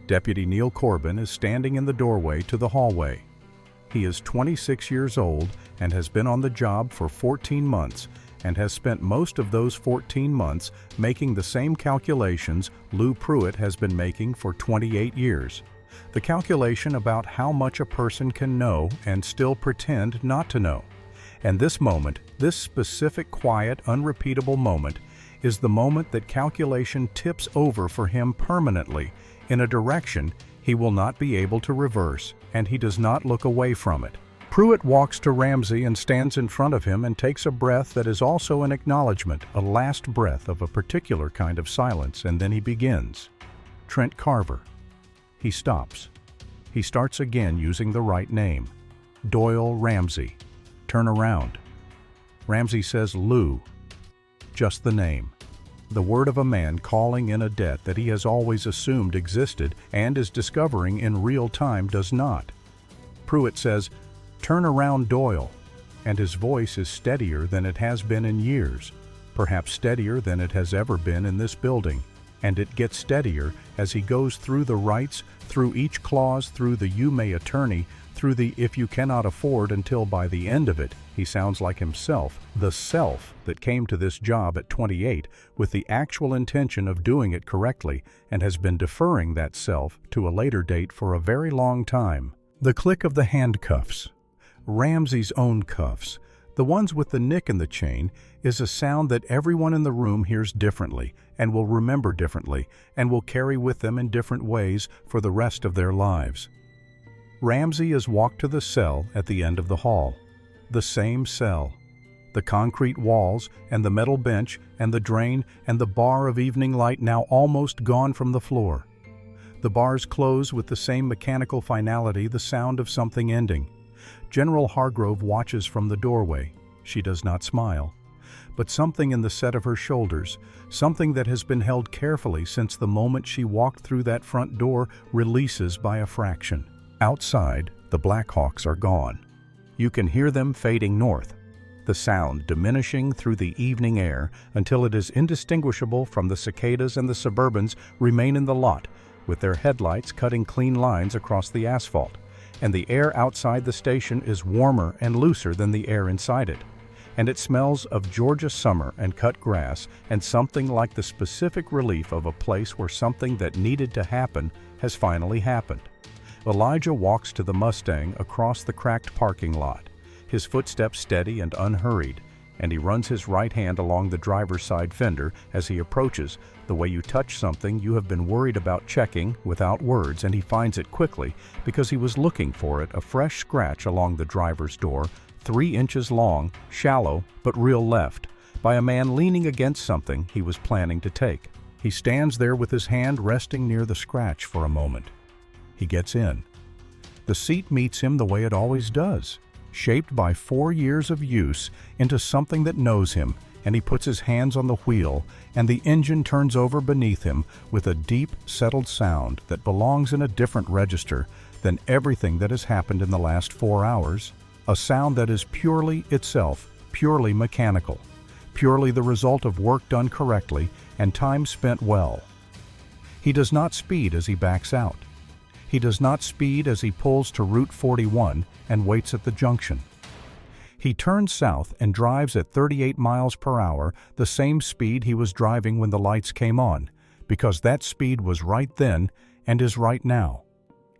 Deputy Neil Corbin is standing in the doorway to the hallway. He is 26 years old and has been on the job for 14 months and has spent most of those 14 months making the same calculations Lou Pruitt has been making for 28 years. The calculation about how much a person can know and still pretend not to know. And this moment, this specific, quiet, unrepeatable moment, is the moment that calculation tips over for him permanently in a direction he will not be able to reverse, and he does not look away from it. Pruitt walks to Ramsey and stands in front of him and takes a breath that is also an acknowledgement, a last breath of a particular kind of silence, and then he begins. "Trent Carver." He stops. He starts again using the right name. "Doyle Ramsey. Turn around." Ramsey says Lou. Just the name. The word of a man calling in a debt that he has always assumed existed and is discovering in real time does not. Pruitt says, "Turn around, Doyle," and his voice is steadier than it has been in years, perhaps steadier than it has ever been in this building, and it gets steadier as he goes through the rights, through each clause, through the "you may attorney," through the "if you cannot afford," until by the end of it, he sounds like himself, the self that came to this job at 28 with the actual intention of doing it correctly and has been deferring that self to a later date for a very long time. The click of the handcuffs, Ramsey's own cuffs, the ones with the nick in the chain, is a sound that everyone in the room hears differently and will remember differently and will carry with them in different ways for the rest of their lives. Ramsey is walked to the cell at the end of the hall. The same cell. The concrete walls and the metal bench and the drain and the bar of evening light now almost gone from the floor. The bars close with the same mechanical finality, the sound of something ending. General Hargrove watches from the doorway. She does not smile. But something in the set of her shoulders, something that has been held carefully since the moment she walked through that front door, releases by a fraction. Outside, the Blackhawks are gone. You can hear them fading north, the sound diminishing through the evening air until it is indistinguishable from the cicadas, and the Suburbans remain in the lot, with their headlights cutting clean lines across the asphalt, and the air outside the station is warmer and looser than the air inside it. And it smells of Georgia summer and cut grass and something like the specific relief of a place where something that needed to happen has finally happened. Elijah walks to the Mustang across the cracked parking lot, his footsteps steady and unhurried, and he runs his right hand along the driver's side fender as he approaches, the way you touch something you have been worried about checking without words, and he finds it quickly because he was looking for it, a fresh scratch along the driver's door, 3 inches long, shallow but real left, by a man leaning against something he was planning to take. He stands there with his hand resting near the scratch for a moment. He gets in. The seat meets him the way it always does, shaped by 4 years of use into something that knows him, and he puts his hands on the wheel, and the engine turns over beneath him with a deep, settled sound that belongs in a different register than everything that has happened in the last 4 hours. A sound that is purely itself, purely mechanical, purely the result of work done correctly and time spent well. He does not speed as he backs out. He does not speed as he pulls to Route 41 and waits at the junction. He turns south and drives at 38 miles per hour, the same speed he was driving when the lights came on, because that speed was right then and is right now.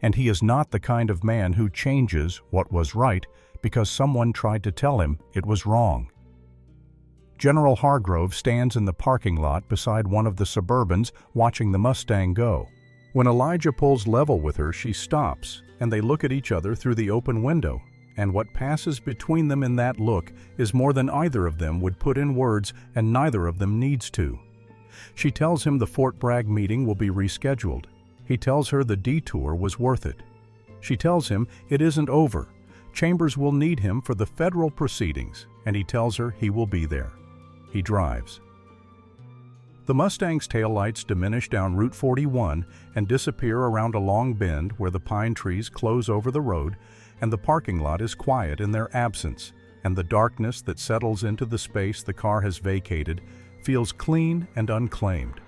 And he is not the kind of man who changes what was right because someone tried to tell him it was wrong. General Hargrove stands in the parking lot beside one of the Suburbans watching the Mustang go. When Elijah pulls level with her, she stops, and they look at each other through the open window, and what passes between them in that look is more than either of them would put in words, and neither of them needs to. She tells him the Fort Bragg meeting will be rescheduled. He tells her the detour was worth it. She tells him it isn't over. Chambers will need him for the federal proceedings, and he tells her he will be there. He drives. The Mustang's taillights diminish down Route 41 and disappear around a long bend where the pine trees close over the road, and the parking lot is quiet in their absence, and the darkness that settles into the space the car has vacated feels clean and unclaimed.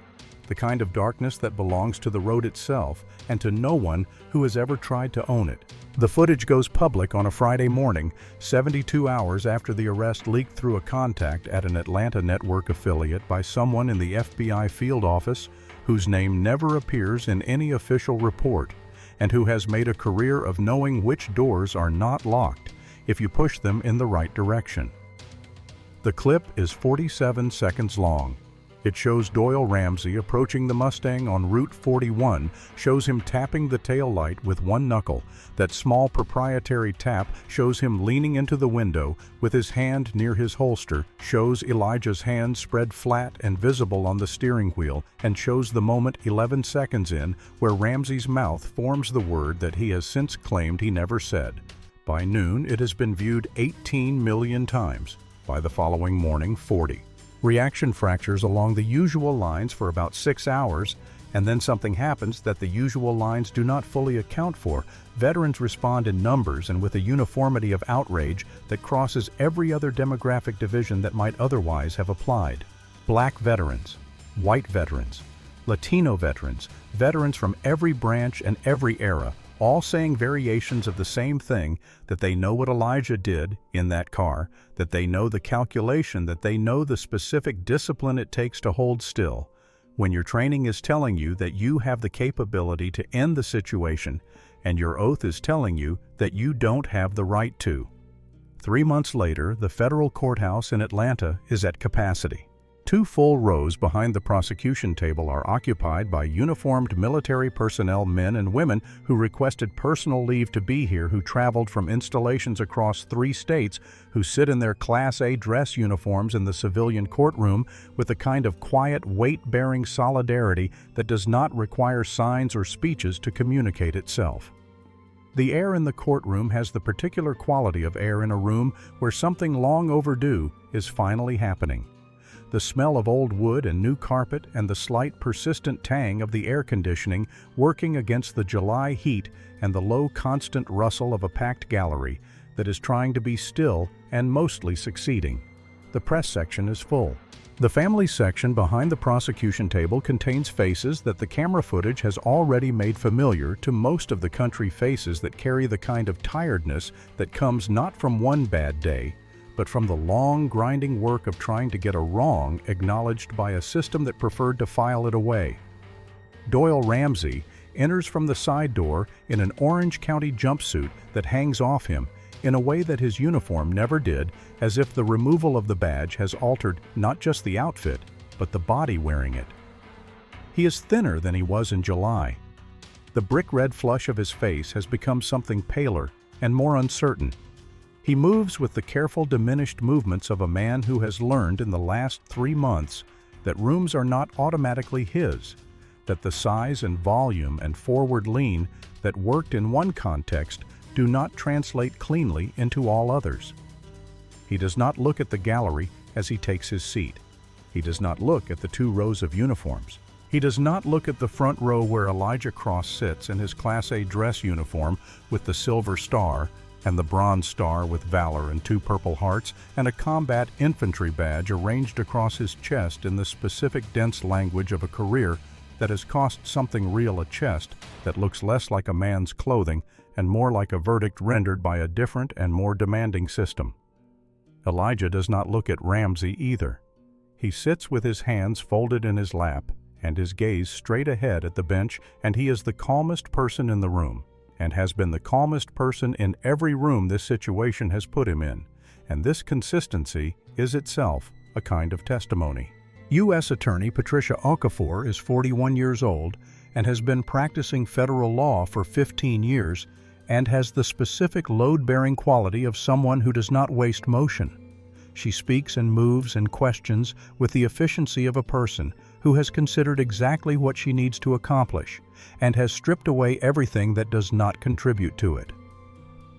The kind of darkness that belongs to the road itself and to no one who has ever tried to own it. The footage goes public on a Friday morning, 72 hours after the arrest leaked through a contact at an Atlanta network affiliate by someone in the FBI field office whose name never appears in any official report, and who has made a career of knowing which doors are not locked if you push them in the right direction. The clip is 47 seconds long. It shows Doyle Ramsey approaching the Mustang on Route 41, shows him tapping the tail light with one knuckle. That small proprietary tap shows him leaning into the window with his hand near his holster, shows Elijah's hand spread flat and visible on the steering wheel, and shows the moment 11 seconds in where Ramsey's mouth forms the word that he has since claimed he never said. By noon, it has been viewed 18 million times. By the following morning, 40. Reaction fractures along the usual lines for about 6 hours, and then something happens that the usual lines do not fully account for. Veterans respond in numbers and with a uniformity of outrage that crosses every other demographic division that might otherwise have applied. Black veterans, white veterans, Latino veterans, veterans from every branch and every era, all saying variations of the same thing, that they know what Elijah did in that car, that they know the calculation, that they know the specific discipline it takes to hold still. When your training is telling you that you have the capability to end the situation, and your oath is telling you that you don't have the right to. 3 months later, the federal courthouse in Atlanta is at capacity. 2 full rows behind the prosecution table are occupied by uniformed military personnel, men and women who requested personal leave to be here, who traveled from installations across 3 states, who sit in their Class A dress uniforms in the civilian courtroom with a kind of quiet, weight-bearing solidarity that does not require signs or speeches to communicate itself. The air in the courtroom has the particular quality of air in a room where something long overdue is finally happening. The smell of old wood and new carpet and the slight persistent tang of the air conditioning working against the July heat and the low constant rustle of a packed gallery that is trying to be still and mostly succeeding. The press section is full. The family section behind the prosecution table contains faces that the camera footage has already made familiar to most of the country, faces that carry the kind of tiredness that comes not from one bad day, but from the long, grinding work of trying to get a wrong acknowledged by a system that preferred to file it away. Doyle Ramsey enters from the side door in an Orange County jumpsuit that hangs off him in a way that his uniform never did, as if the removal of the badge has altered not just the outfit, but the body wearing it. He is thinner than he was in July. The brick-red flush of his face has become something paler and more uncertain. He moves with the careful, diminished movements of a man who has learned in the last 3 months that rooms are not automatically his, that the size and volume and forward lean that worked in one context do not translate cleanly into all others. He does not look at the gallery as he takes his seat. He does not look at the 2 rows of uniforms. He does not look at the front row where Elijah Cross sits in his Class A dress uniform with the silver star and the bronze star with valor and 2 purple hearts and a combat infantry badge arranged across his chest in the specific dense language of a career that has cost something real, a chest that looks less like a man's clothing and more like a verdict rendered by a different and more demanding system. Elijah does not look at Ramsey either. He sits with his hands folded in his lap and his gaze straight ahead at the bench, and he is the calmest person in the room, and has been the calmest person in every room this situation has put him in, and this consistency is itself a kind of testimony. U.S. Attorney Patricia Okafor is 41 years old and has been practicing federal law for 15 years and has the specific load-bearing quality of someone who does not waste motion. She speaks and moves and questions with the efficiency of a person who has considered exactly what she needs to accomplish and has stripped away everything that does not contribute to it.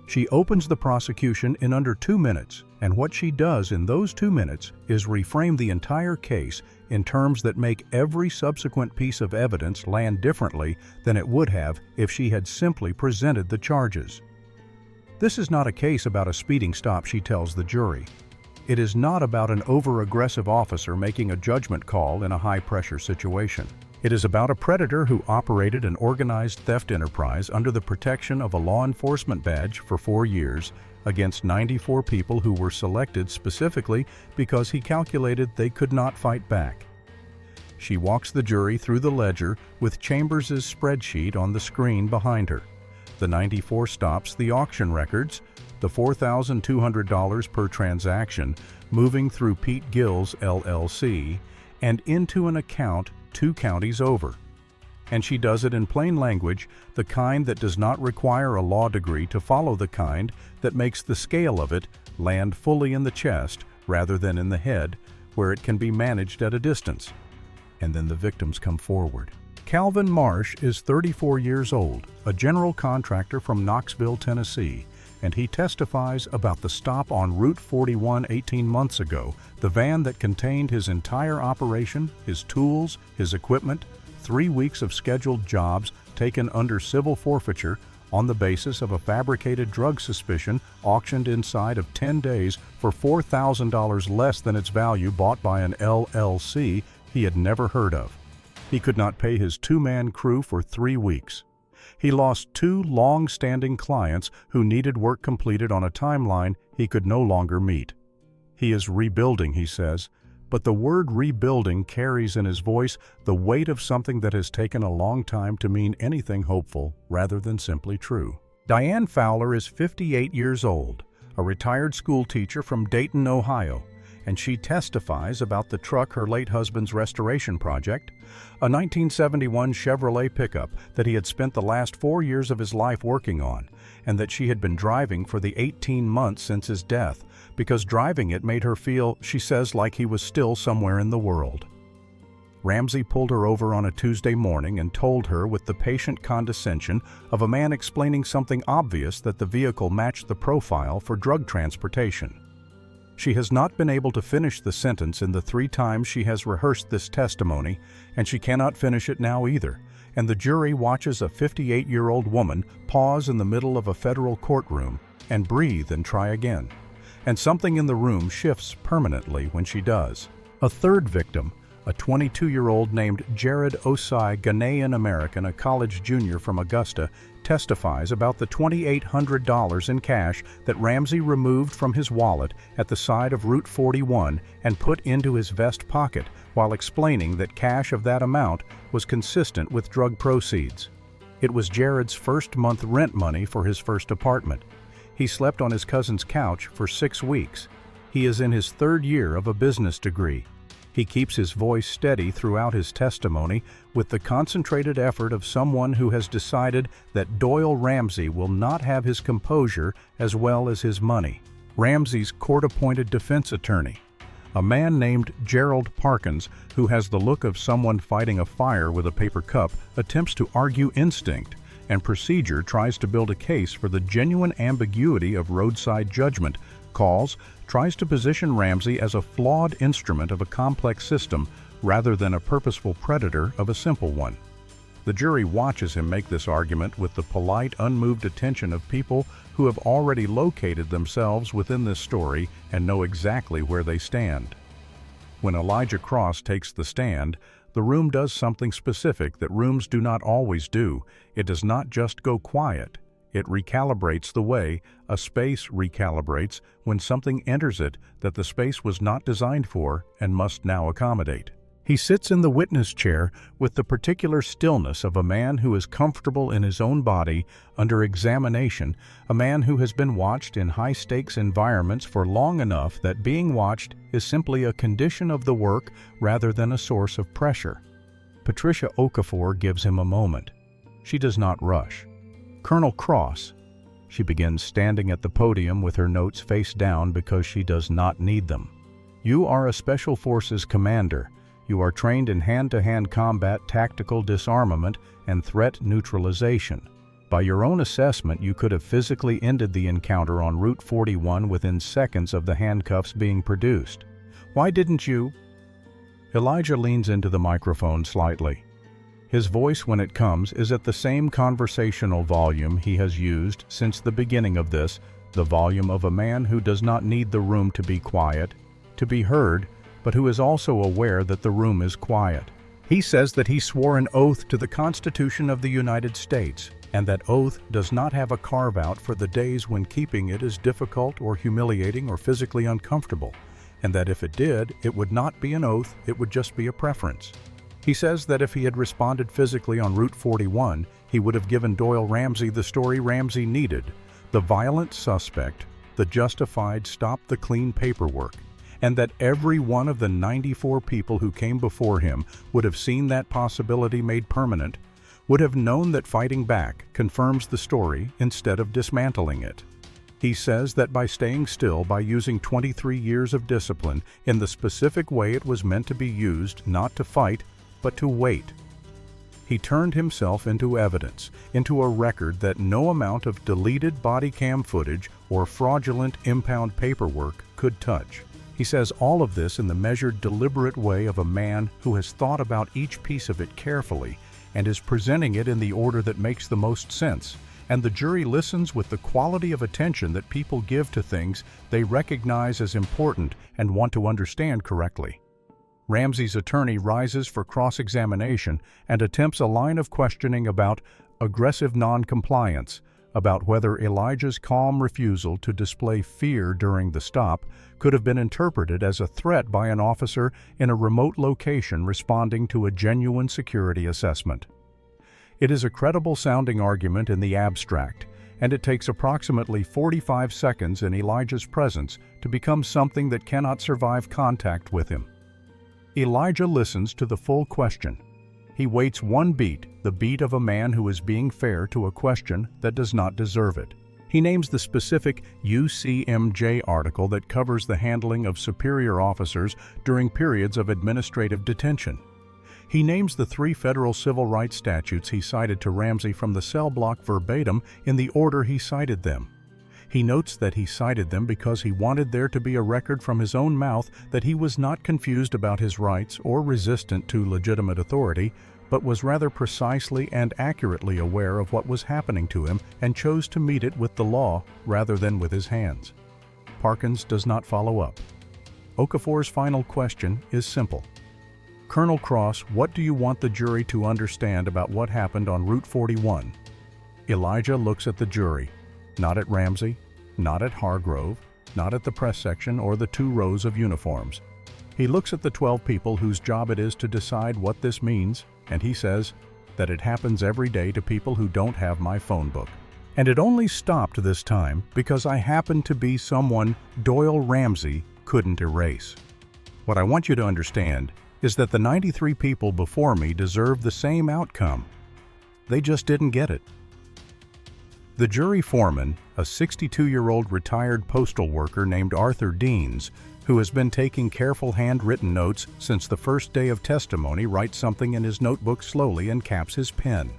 She opens the prosecution in under 2 minutes, and what she does in those 2 minutes is reframe the entire case in terms that make every subsequent piece of evidence land differently than it would have if she had simply presented the charges. This is not a case about a speeding stop, she tells the jury. It is not about an over-aggressive officer making a judgment call in a high-pressure situation. It is about a predator who operated an organized theft enterprise under the protection of a law enforcement badge for 4 years against 94 people who were selected specifically because he calculated they could not fight back. She walks the jury through the ledger with Chambers' spreadsheet on the screen behind her. The 94 stops, the auction records, the $4,200 per transaction moving through Pete Gill's LLC and into an account 2 counties over. And she does it in plain language, the kind that does not require a law degree to follow, the kind that makes the scale of it land fully in the chest rather than in the head, where it can be managed at a distance. And then the victims come forward. Calvin Marsh is 34 years old, a general contractor from Knoxville, Tennessee, and he testifies about the stop on Route 41 18 months ago, the van that contained his entire operation, his tools, his equipment, 3 weeks of scheduled jobs taken under civil forfeiture on the basis of a fabricated drug suspicion auctioned inside of 10 days for $4,000 less than its value, bought by an LLC he had never heard of. He could not pay his 2-man crew for 3 weeks. He lost 2 long-standing clients who needed work completed on a timeline he could no longer meet. He is rebuilding, he says, but the word rebuilding carries in his voice the weight of something that has taken a long time to mean anything hopeful rather than simply true. Diane Fowler is 58 years old, a retired school teacher from Dayton, Ohio, and she testifies about the truck her late husband's restoration project, a 1971 Chevrolet pickup that he had spent the last 4 years of his life working on, and that she had been driving for the 18 months since his death, because driving it made her feel, she says, like he was still somewhere in the world. Ramsey pulled her over on a Tuesday morning and told her with the patient condescension of a man explaining something obvious that the vehicle matched the profile for drug transportation. She has not been able to finish the sentence in the 3 times she has rehearsed this testimony, and she cannot finish it now either, and the jury watches a 58-year-old woman pause in the middle of a federal courtroom and breathe and try again. And something in the room shifts permanently when she does. A third victim, a 22-year-old named Jared Osai, Ghanaian-American, a college junior from Augusta, testifies about the $2,800 in cash that Ramsey removed from his wallet at the side of Route 41 and put into his vest pocket, while explaining that cash of that amount was consistent with drug proceeds. It was Jared's first month rent money for his first apartment. He slept on his cousin's couch for 6 weeks. He is in his 3rd year of a business degree. He keeps his voice steady throughout his testimony with the concentrated effort of someone who has decided that Doyle Ramsey will not have his composure as well as his money. Ramsey's court-appointed defense attorney, a man named Gerald Parkins, who has the look of someone fighting a fire with a paper cup, attempts to argue instinct, and procedure tries to build a case for the genuine ambiguity of roadside judgment, tries to position Ramsey as a flawed instrument of a complex system rather than a purposeful predator of a simple one. The jury watches him make this argument with the polite, unmoved attention of people who have already located themselves within this story and know exactly where they stand. When Elijah Cross takes the stand, the room does something specific that rooms do not always do. It does not just go quiet. It recalibrates the way a space recalibrates when something enters it that the space was not designed for and must now accommodate. He sits in the witness chair with the particular stillness of a man who is comfortable in his own body under examination, a man who has been watched in high-stakes environments for long enough that being watched is simply a condition of the work rather than a source of pressure. Patricia Okafor gives him a moment. She does not rush. Colonel Cross. She begins standing at the podium with her notes face down because she does not need them. You are a Special Forces commander. You are trained in hand-to-hand combat, tactical disarmament, and threat neutralization. By your own assessment, you could have physically ended the encounter on Route 41 within seconds of the handcuffs being produced. Why didn't you? Elijah leans into the microphone slightly. His voice, when it comes, is at the same conversational volume he has used since the beginning of this, the volume of a man who does not need the room to be quiet, to be heard, but who is also aware that the room is quiet. He says that he swore an oath to the Constitution of the United States, and that oath does not have a carve-out for the days when keeping it is difficult or humiliating or physically uncomfortable, and that if it did, it would not be an oath, it would just be a preference. He says that if he had responded physically on Route 41, he would have given Doyle Ramsey the story Ramsey needed, the violent suspect, the justified stop-the-clean paperwork, and that every one of the 94 people who came before him would have seen that possibility made permanent, would have known that fighting back confirms the story instead of dismantling it. He says that by staying still, by using 23 years of discipline in the specific way it was meant to be used, not to fight, but to wait. He turned himself into evidence, into a record that no amount of deleted body cam footage or fraudulent impound paperwork could touch. He says all of this in the measured, deliberate way of a man who has thought about each piece of it carefully and is presenting it in the order that makes the most sense, and the jury listens with the quality of attention that people give to things they recognize as important and want to understand correctly. Ramsey's attorney rises for cross-examination and attempts a line of questioning about aggressive non-compliance, about whether Elijah's calm refusal to display fear during the stop could have been interpreted as a threat by an officer in a remote location responding to a genuine security assessment. It is a credible-sounding argument in the abstract, and it takes approximately 45 seconds in Elijah's presence to become something that cannot survive contact with him. Elijah listens to the full question. He waits one beat, the beat of a man who is being fair to a question that does not deserve it. He names the specific UCMJ article that covers the handling of superior officers during periods of administrative detention. He names the 3 federal civil rights statutes he cited to Ramsey from the cell block verbatim in the order he cited them. He notes that he cited them because he wanted there to be a record from his own mouth that he was not confused about his rights or resistant to legitimate authority, but was rather precisely and accurately aware of what was happening to him and chose to meet it with the law rather than with his hands. Parkins does not follow up. Okafor's final question is simple. Colonel Cross, what do you want the jury to understand about what happened on Route 41? Elijah looks at the jury, not at Ramsey, not at Hargrove, not at the press section or the 2 rows of uniforms. He looks at the 12 people whose job it is to decide what this means, and he says that it happens every day to people who don't have my phone book. And it only stopped this time because I happened to be someone Doyle Ramsey couldn't erase. What I want you to understand is that the 93 people before me deserve the same outcome. They just didn't get it. The jury foreman, a 62-year-old retired postal worker named Arthur Deans, who has been taking careful handwritten notes since the first day of testimony, writes something in his notebook slowly and caps his pen.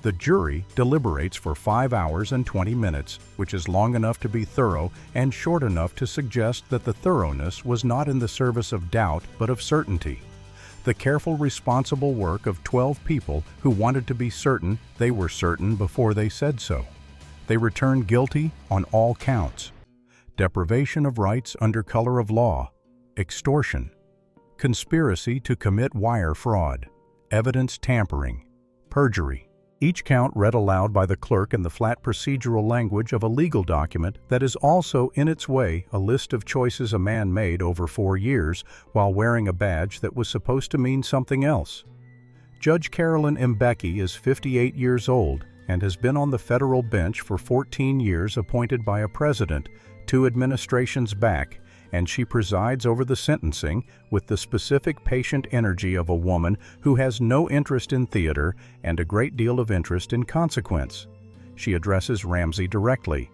The jury deliberates for 5 hours and 20 minutes, which is long enough to be thorough and short enough to suggest that the thoroughness was not in the service of doubt but of certainty. The careful, responsible work of 12 people who wanted to be certain they were certain before they said so. They returned guilty on all counts: deprivation of rights under color of law, extortion, conspiracy to commit wire fraud, evidence tampering, perjury. Each count read aloud by the clerk in the flat procedural language of a legal document that is also, in its way, a list of choices a man made over 4 years while wearing a badge that was supposed to mean something else. Judge Carolyn Mbeki is 58 years old and has been on the federal bench for 14 years, appointed by a president 2 administrations back, and she presides over the sentencing with the specific patient energy of a woman who has no interest in theater and a great deal of interest in consequence. She addresses Ramsey directly.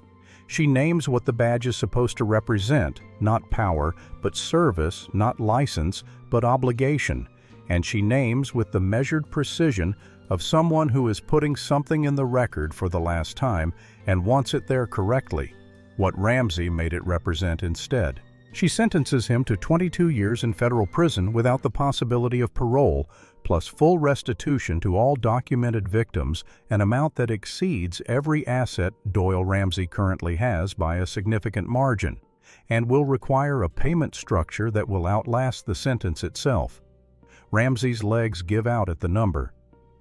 She names what the badge is supposed to represent, not power, but service, not license, but obligation, and she names with the measured precision of someone who is putting something in the record for the last time and wants it there correctly, what Ramsey made it represent instead. She sentences him to 22 years in federal prison without the possibility of parole, plus full restitution to all documented victims, an amount that exceeds every asset Doyle Ramsey currently has by a significant margin, and will require a payment structure that will outlast the sentence itself. Ramsey's legs give out at the number.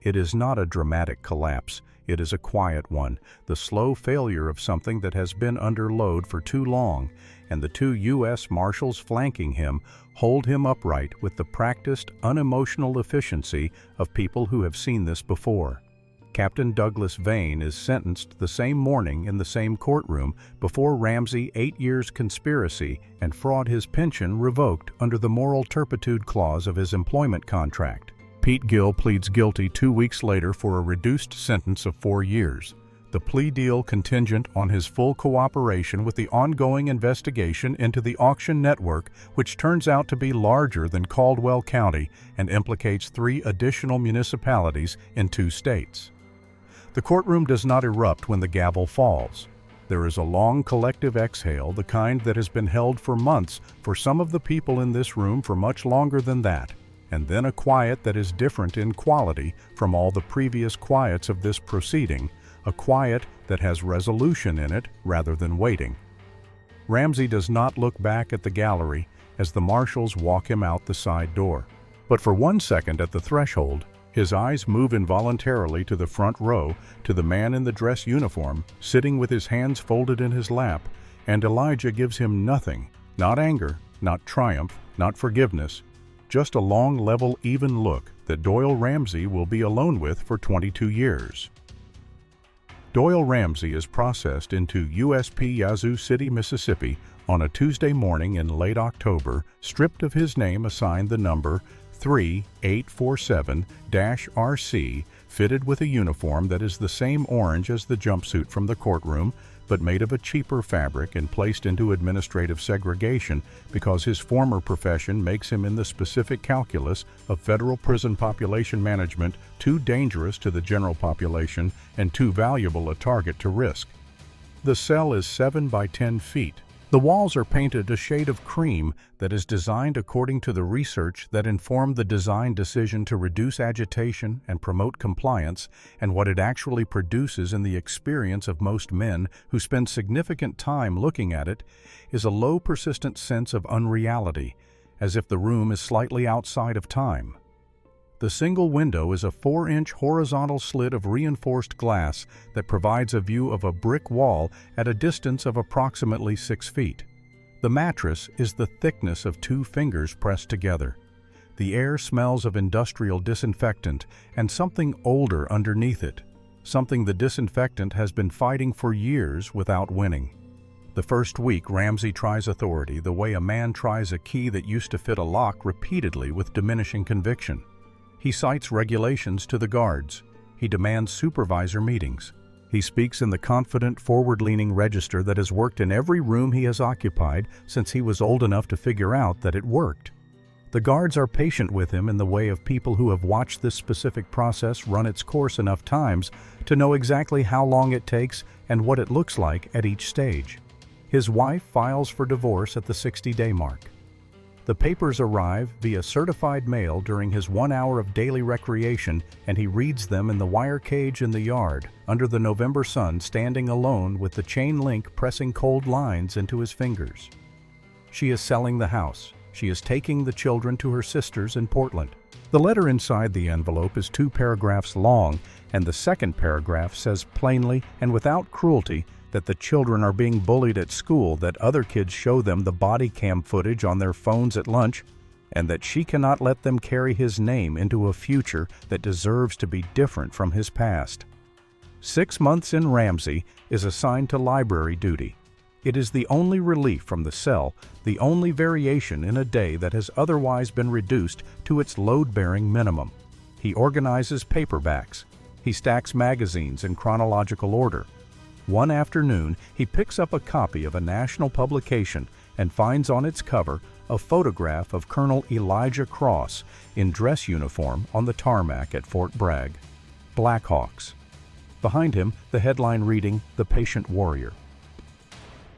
It is not a dramatic collapse. It is a quiet one, the slow failure of something that has been under load for too long, and the 2 U.S. Marshals flanking him hold him upright with the practiced, unemotional efficiency of people who have seen this before. Captain Douglas Vane is sentenced the same morning in the same courtroom before Ramsey 8 years conspiracy and fraud his pension revoked under the moral turpitude clause of his employment contract. Pete Gill pleads guilty 2 weeks later for a reduced sentence of 4 years. The plea deal contingent on his full cooperation with the ongoing investigation into the auction network, which turns out to be larger than Caldwell County and implicates 3 additional municipalities in 2 states. The courtroom does not erupt when the gavel falls. There is a long collective exhale, the kind that has been held for months for some of the people in this room for much longer than that, and then a quiet that is different in quality from all the previous quiets of this proceeding, a quiet that has resolution in it rather than waiting. Ramsey does not look back at the gallery as the marshals walk him out the side door. But for 1 second at the threshold, his eyes move involuntarily to the front row, to the man in the dress uniform, sitting with his hands folded in his lap, and Elijah gives him nothing, not anger, not triumph, not forgiveness, just a long, level, even look that Doyle Ramsey will be alone with for 22 years. Doyle Ramsey is processed into USP Yazoo City, Mississippi on a Tuesday morning in late October, stripped of his name assigned the number 3847-RC, fitted with a uniform that is the same orange as the jumpsuit from the courtroom, but made of a cheaper fabric and placed into administrative segregation because his former profession makes him in the specific calculus of federal prison population management too dangerous to the general population and too valuable a target to risk. The cell is 7 by 10 feet. The walls are painted a shade of cream that is designed according to the research that informed the design decision to reduce agitation and promote compliance, and what it actually produces in the experience of most men who spend significant time looking at it is a low persistent sense of unreality, as if the room is slightly outside of time. The single window is a 4-inch horizontal slit of reinforced glass that provides a view of a brick wall at a distance of approximately 6 feet. The mattress is the thickness of 2 fingers pressed together. The air smells of industrial disinfectant and something older underneath it, something the disinfectant has been fighting for years without winning. The first week, Ramsey tries authority the way a man tries a key that used to fit a lock repeatedly with diminishing conviction. He cites regulations to the guards. He demands supervisor meetings. He speaks in the confident, forward-leaning register that has worked in every room he has occupied since he was old enough to figure out that it worked. The guards are patient with him in the way of people who have watched this specific process run its course enough times to know exactly how long it takes and what it looks like at each stage. His wife files for divorce at the 60-day mark. The papers arrive via certified mail during his 1 hour of daily recreation, and he reads them in the wire cage in the yard, under the November sun, standing alone with the chain link pressing cold lines into his fingers. She is selling the house. She is taking the children to her sisters in Portland. The letter inside the envelope is 2 paragraphs long, and the second paragraph says plainly and without cruelty that the children are being bullied at school, that other kids show them the body cam footage on their phones at lunch, and that she cannot let them carry his name into a future that deserves to be different from his past. 6 months in, Ramsey is assigned to library duty. It is the only relief from the cell, the only variation in a day that has otherwise been reduced to its load-bearing minimum. He organizes paperbacks. He stacks magazines in chronological order. One afternoon, he picks up a copy of a national publication and finds on its cover a photograph of Colonel Elijah Cross in dress uniform on the tarmac at Fort Bragg. Blackhawks. Behind him, the headline reading, "The Patient Warrior."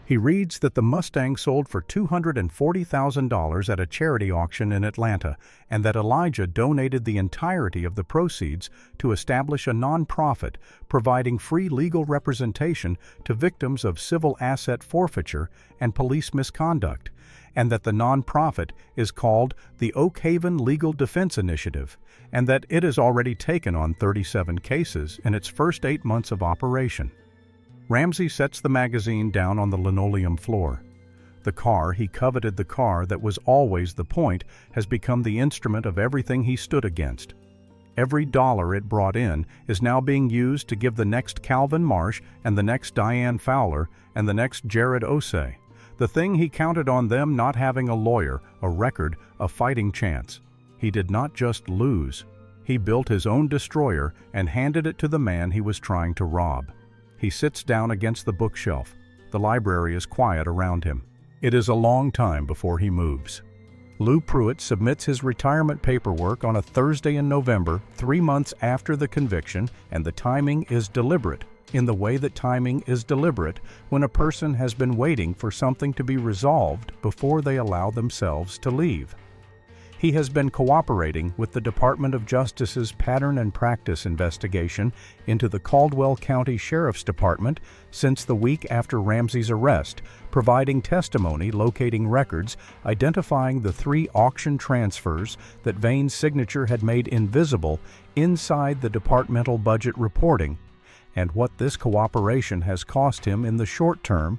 He reads that the Mustang sold for $240,000 at a charity auction in Atlanta, and that Elijah donated the entirety of the proceeds to establish a nonprofit providing free legal representation to victims of civil asset forfeiture and police misconduct, and that the nonprofit is called the Oak Haven Legal Defense Initiative, and that it has already taken on 37 cases in its first 8 months of operation. Ramsey sets the magazine down on the linoleum floor. The car he coveted, the car that was always the point, has become the instrument of everything he stood against. Every dollar it brought in is now being used to give the next Calvin Marsh and the next Diane Fowler and the next Jared Osei. The thing he counted on them not having a lawyer, a record, a fighting chance. He did not just lose. He built his own destroyer and handed it to the man he was trying to rob. He sits down against the bookshelf. The library is quiet around him. It is a long time before he moves. Lou Pruitt submits his retirement paperwork on a Thursday in November, 3 months after the conviction, and the timing is deliberate, in the way that timing is deliberate when a person has been waiting for something to be resolved before they allow themselves to leave. He has been cooperating with the Department of Justice's pattern and practice investigation into the Caldwell County Sheriff's Department since the week after Ramsey's arrest, providing testimony, locating records, identifying the 3 auction transfers that Vane's signature had made invisible inside the departmental budget reporting, and what this cooperation has cost him in the short term,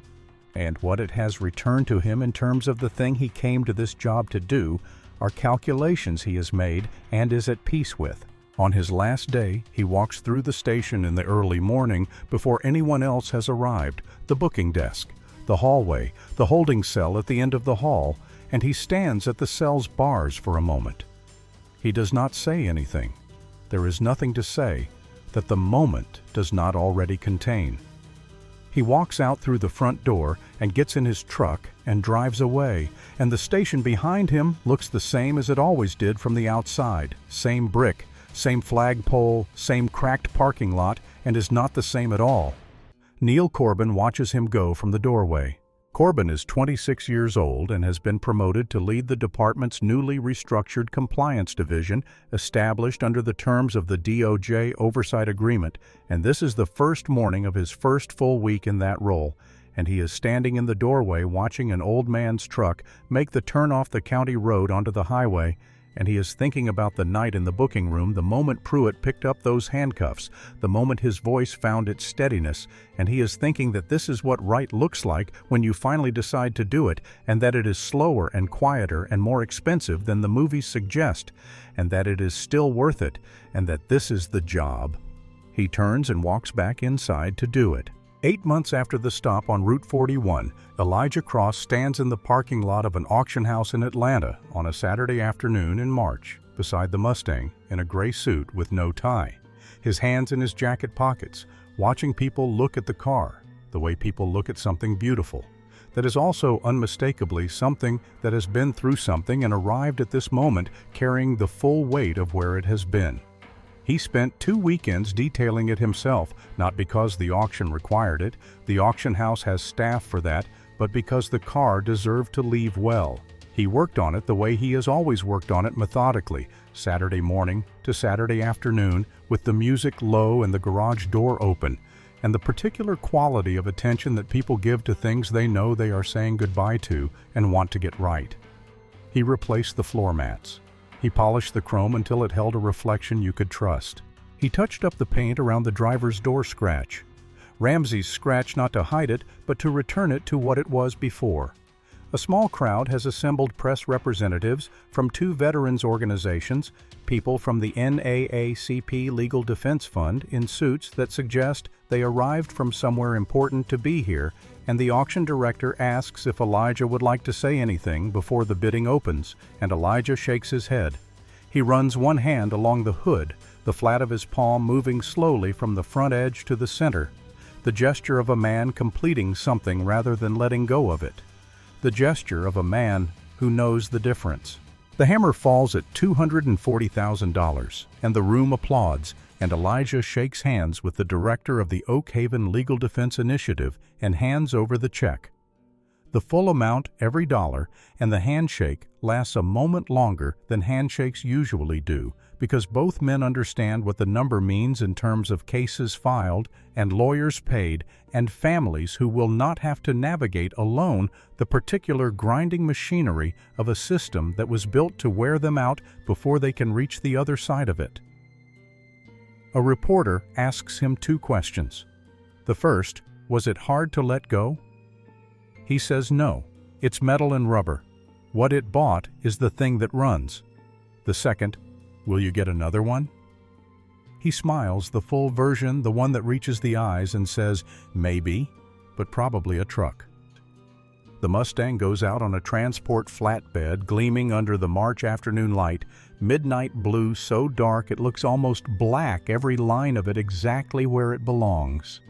and what it has returned to him in terms of the thing he came to this job to do, are calculations he has made and is at peace with. On his last day, he walks through the station in the early morning before anyone else has arrived, the booking desk, the hallway, the holding cell at the end of the hall, and he stands at the cell's bars for a moment. He does not say anything. There is nothing to say that the moment does not already contain. He walks out through the front door and gets in his truck and drives away, and the station behind him looks the same as it always did from the outside. Same brick, same flagpole, same cracked parking lot, and is not the same at all. Neil Corbin watches him go from the doorway. Corbin is 26 years old and has been promoted to lead the department's newly restructured compliance division established under the terms of the DOJ oversight agreement, and this is the first morning of his first full week in that role, and he is standing in the doorway watching an old man's truck make the turn off the county road onto the highway, and he is thinking about the night in the booking room, the moment Pruitt picked up those handcuffs, the moment his voice found its steadiness, and he is thinking that this is what right looks like when you finally decide to do it, and that it is slower and quieter and more expensive than the movies suggest, and that it is still worth it, and that this is the job. He turns and walks back inside to do it. 8 months after the stop on Route 41, Elijah Cross stands in the parking lot of an auction house in Atlanta on a Saturday afternoon in March, beside the Mustang, in a gray suit with no tie, his hands in his jacket pockets, watching people look at the car, the way people look at something beautiful, that is also unmistakably something that has been through something and arrived at this moment carrying the full weight of where it has been. He spent 2 weekends detailing it himself, not because the auction required it, the auction house has staff for that, but because the car deserved to leave well. He worked on it the way he has always worked on it methodically, Saturday morning to Saturday afternoon, with the music low and the garage door open, and the particular quality of attention that people give to things they know they are saying goodbye to and want to get right. He replaced the floor mats. He polished the chrome until it held a reflection you could trust. He touched up the paint around the driver's door scratch. Ramsey's scratch not to hide it, but to return it to what it was before. A small crowd has assembled press representatives from 2 veterans organizations, people from the NAACP Legal Defense Fund in suits that suggest they arrived from somewhere important to be here, and the auction director asks if Elijah would like to say anything before the bidding opens, and Elijah shakes his head. He runs one hand along the hood, the flat of his palm moving slowly from the front edge to the center, the gesture of a man completing something rather than letting go of it, the gesture of a man who knows the difference. The hammer falls at $240,000, and the room applauds, and Elijah shakes hands with the director of the Oak Haven Legal Defense Initiative and hands over the check. The full amount, every dollar, and the handshake lasts a moment longer than handshakes usually do, because both men understand what the number means in terms of cases filed and lawyers paid and families who will not have to navigate alone the particular grinding machinery of a system that was built to wear them out before they can reach the other side of it. A reporter asks him 2 questions. The first, was it hard to let go? He says no, it's metal and rubber. What it bought is the thing that runs. The second, will you get another one? He smiles, the full version, the one that reaches the eyes, and says, maybe, but probably a truck. The Mustang goes out on a transport flatbed gleaming under the March afternoon light, midnight blue so dark it looks almost black, every line of it exactly where it belongs.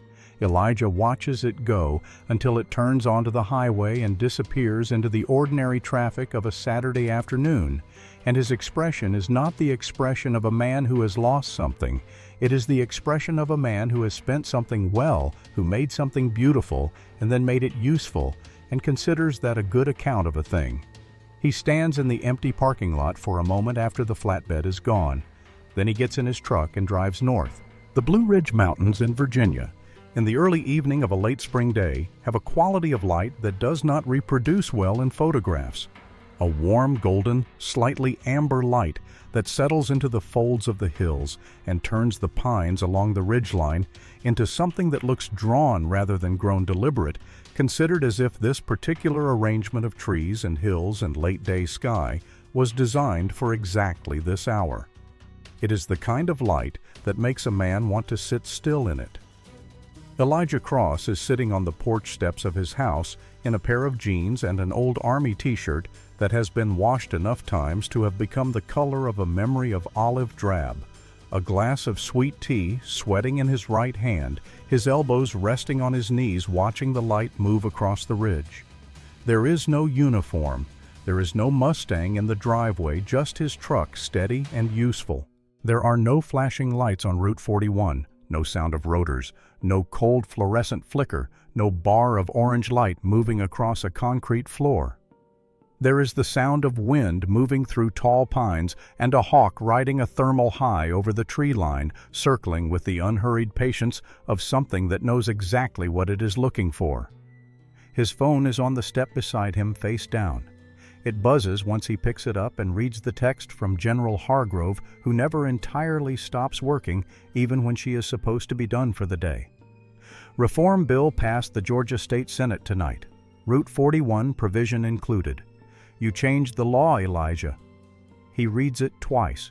Elijah watches it go until it turns onto the highway and disappears into the ordinary traffic of a Saturday afternoon, and his expression is not the expression of a man who has lost something. It is the expression of a man who has spent something well, who made something beautiful, and then made it useful, and considers that a good account of a thing. He stands in the empty parking lot for a moment after the flatbed is gone. Then he gets in his truck and drives north. The Blue Ridge Mountains in Virginia, in the early evening of a late spring day, have a quality of light that does not reproduce well in photographs. A warm, golden, slightly amber light that settles into the folds of the hills and turns the pines along the ridgeline into something that looks drawn rather than grown deliberate, considered as if this particular arrangement of trees and hills and late-day sky was designed for exactly this hour. It is the kind of light that makes a man want to sit still in it. Elijah Cross is sitting on the porch steps of his house in a pair of jeans and an old army t-shirt that has been washed enough times to have become the color of a memory of olive drab. A glass of sweet tea sweating in his right hand, his elbows resting on his knees, watching the light move across the ridge. There is no uniform. There is no Mustang in the driveway, just his truck, steady and useful. There are no flashing lights on Route 41, no sound of rotors, no cold fluorescent flicker, no bar of orange light moving across a concrete floor. There is the sound of wind moving through tall pines and a hawk riding a thermal high over the tree line, circling with the unhurried patience of something that knows exactly what it is looking for. His phone is on the step beside him, face down. It buzzes once he picks it up and reads the text from General Hargrove, who never entirely stops working, even when she is supposed to be done for the day. Reform bill passed the Georgia State Senate tonight. Route 41 provision included. You changed the law, Elijah. He reads it twice.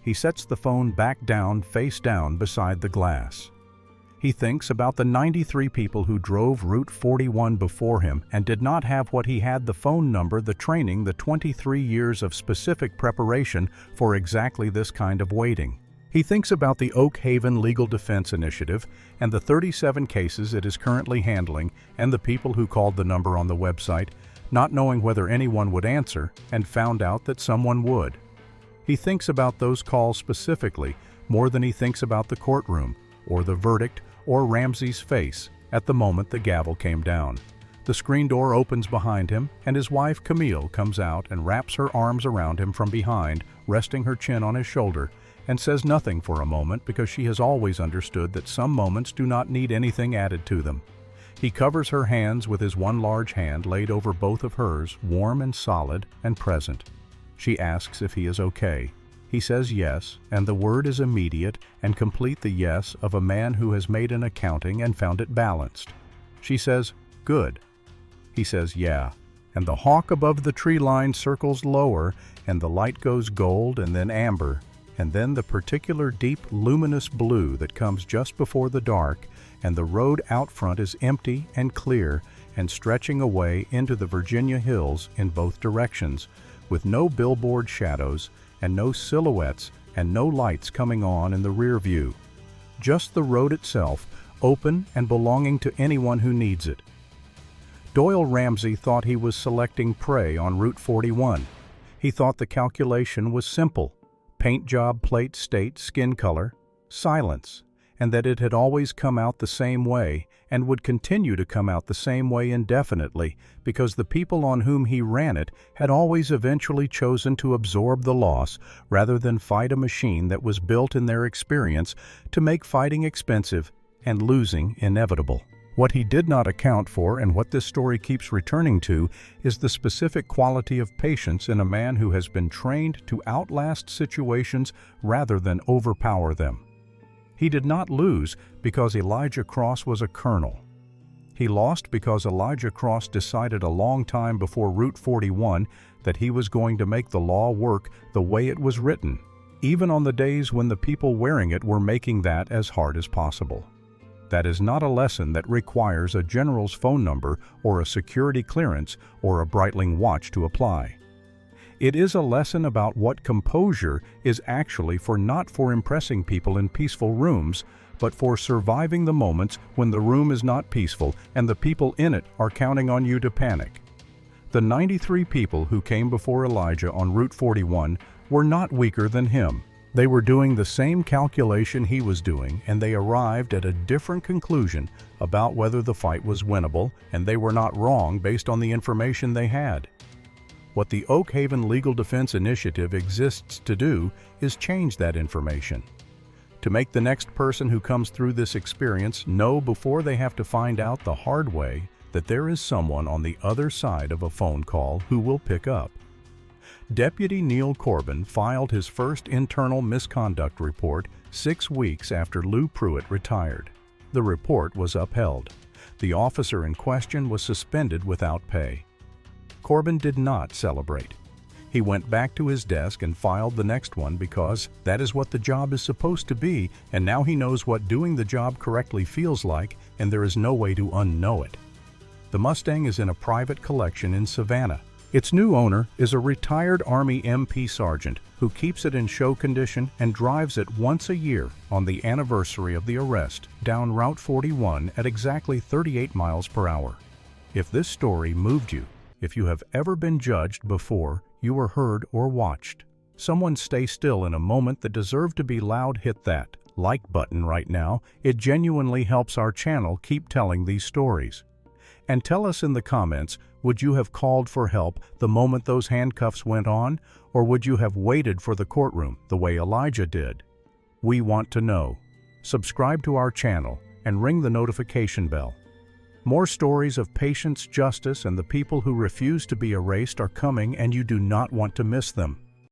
He sets the phone back down, face down, beside the glass. He thinks about the 93 people who drove Route 41 before him and did not have what he had: the phone number, the training, the 23 years of specific preparation for exactly this kind of waiting. He thinks about the Oak Haven Legal Defense Initiative and the 37 cases it is currently handling, and the people who called the number on the website, not knowing whether anyone would answer, and found out that someone would. He thinks about those calls specifically more than he thinks about the courtroom, or the verdict, or Ramsey's face at the moment the gavel came down. The screen door opens behind him, and his wife Camille comes out and wraps her arms around him from behind, resting her chin on his shoulder, and says nothing for a moment because she has always understood that some moments do not need anything added to them. He covers her hands with his one large hand laid over both of hers, warm and solid and present. She asks if he is okay. He says yes, and the word is immediate and complete, the yes of a man who has made an accounting and found it balanced. She says, "Good." He says, "Yeah." And the hawk above the tree line circles lower, and the light goes gold and then amber, and then the particular deep luminous blue that comes just before the dark, and the road out front is empty and clear and stretching away into the Virginia hills in both directions, with no billboard shadows and no silhouettes and no lights coming on in the rear view. Just the road itself, open and belonging to anyone who needs it. Doyle Ramsey thought he was selecting prey on Route 41. He thought the calculation was simple: paint job, plate, state, skin color, silence, and that it had always come out the same way and would continue to come out the same way indefinitely, because the people on whom he ran it had always eventually chosen to absorb the loss rather than fight a machine that was built in their experience to make fighting expensive and losing inevitable. What he did not account for, and what this story keeps returning to, is the specific quality of patience in a man who has been trained to outlast situations rather than overpower them. He did not lose because Elijah Cross was a colonel. He lost because Elijah Cross decided a long time before Route 41 that he was going to make the law work the way it was written, even on the days when the people wearing it were making that as hard as possible. That is not a lesson that requires a general's phone number or a security clearance or a Breitling watch to apply. It is a lesson about what composure is actually for, not for impressing people in peaceful rooms, but for surviving the moments when the room is not peaceful and the people in it are counting on you to panic. The 93 people who came before Elijah on Route 41 were not weaker than him. They were doing the same calculation he was doing, and they arrived at a different conclusion about whether the fight was winnable, and they were not wrong based on the information they had. What the Oak Haven Legal Defense Initiative exists to do is change that information, to make the next person who comes through this experience know before they have to find out the hard way that there is someone on the other side of a phone call who will pick up. Deputy Neil Corbin filed his first internal misconduct report 6 weeks after Lou Pruitt retired. The report was upheld. The officer in question was suspended without pay. Corbin did not celebrate. He went back to his desk and filed the next one because that is what the job is supposed to be, and now he knows what doing the job correctly feels like, and there is no way to unknow it. The Mustang is in a private collection in Savannah. Its new owner is a retired Army MP sergeant who keeps it in show condition and drives it once a year on the anniversary of the arrest down Route 41 at exactly 38 miles per hour. If this story moved you, if you have ever been judged before you were heard or watched, someone stay still in a moment that deserved to be loud. Hit that like button right now. It genuinely helps our channel keep telling these stories. And tell us in the comments, would you have called for help the moment those handcuffs went on, or would you have waited for the courtroom the way Elijah did? We want to know. Subscribe to our channel and ring the notification bell. More stories of patience, justice, and the people who refuse to be erased are coming, and you do not want to miss them.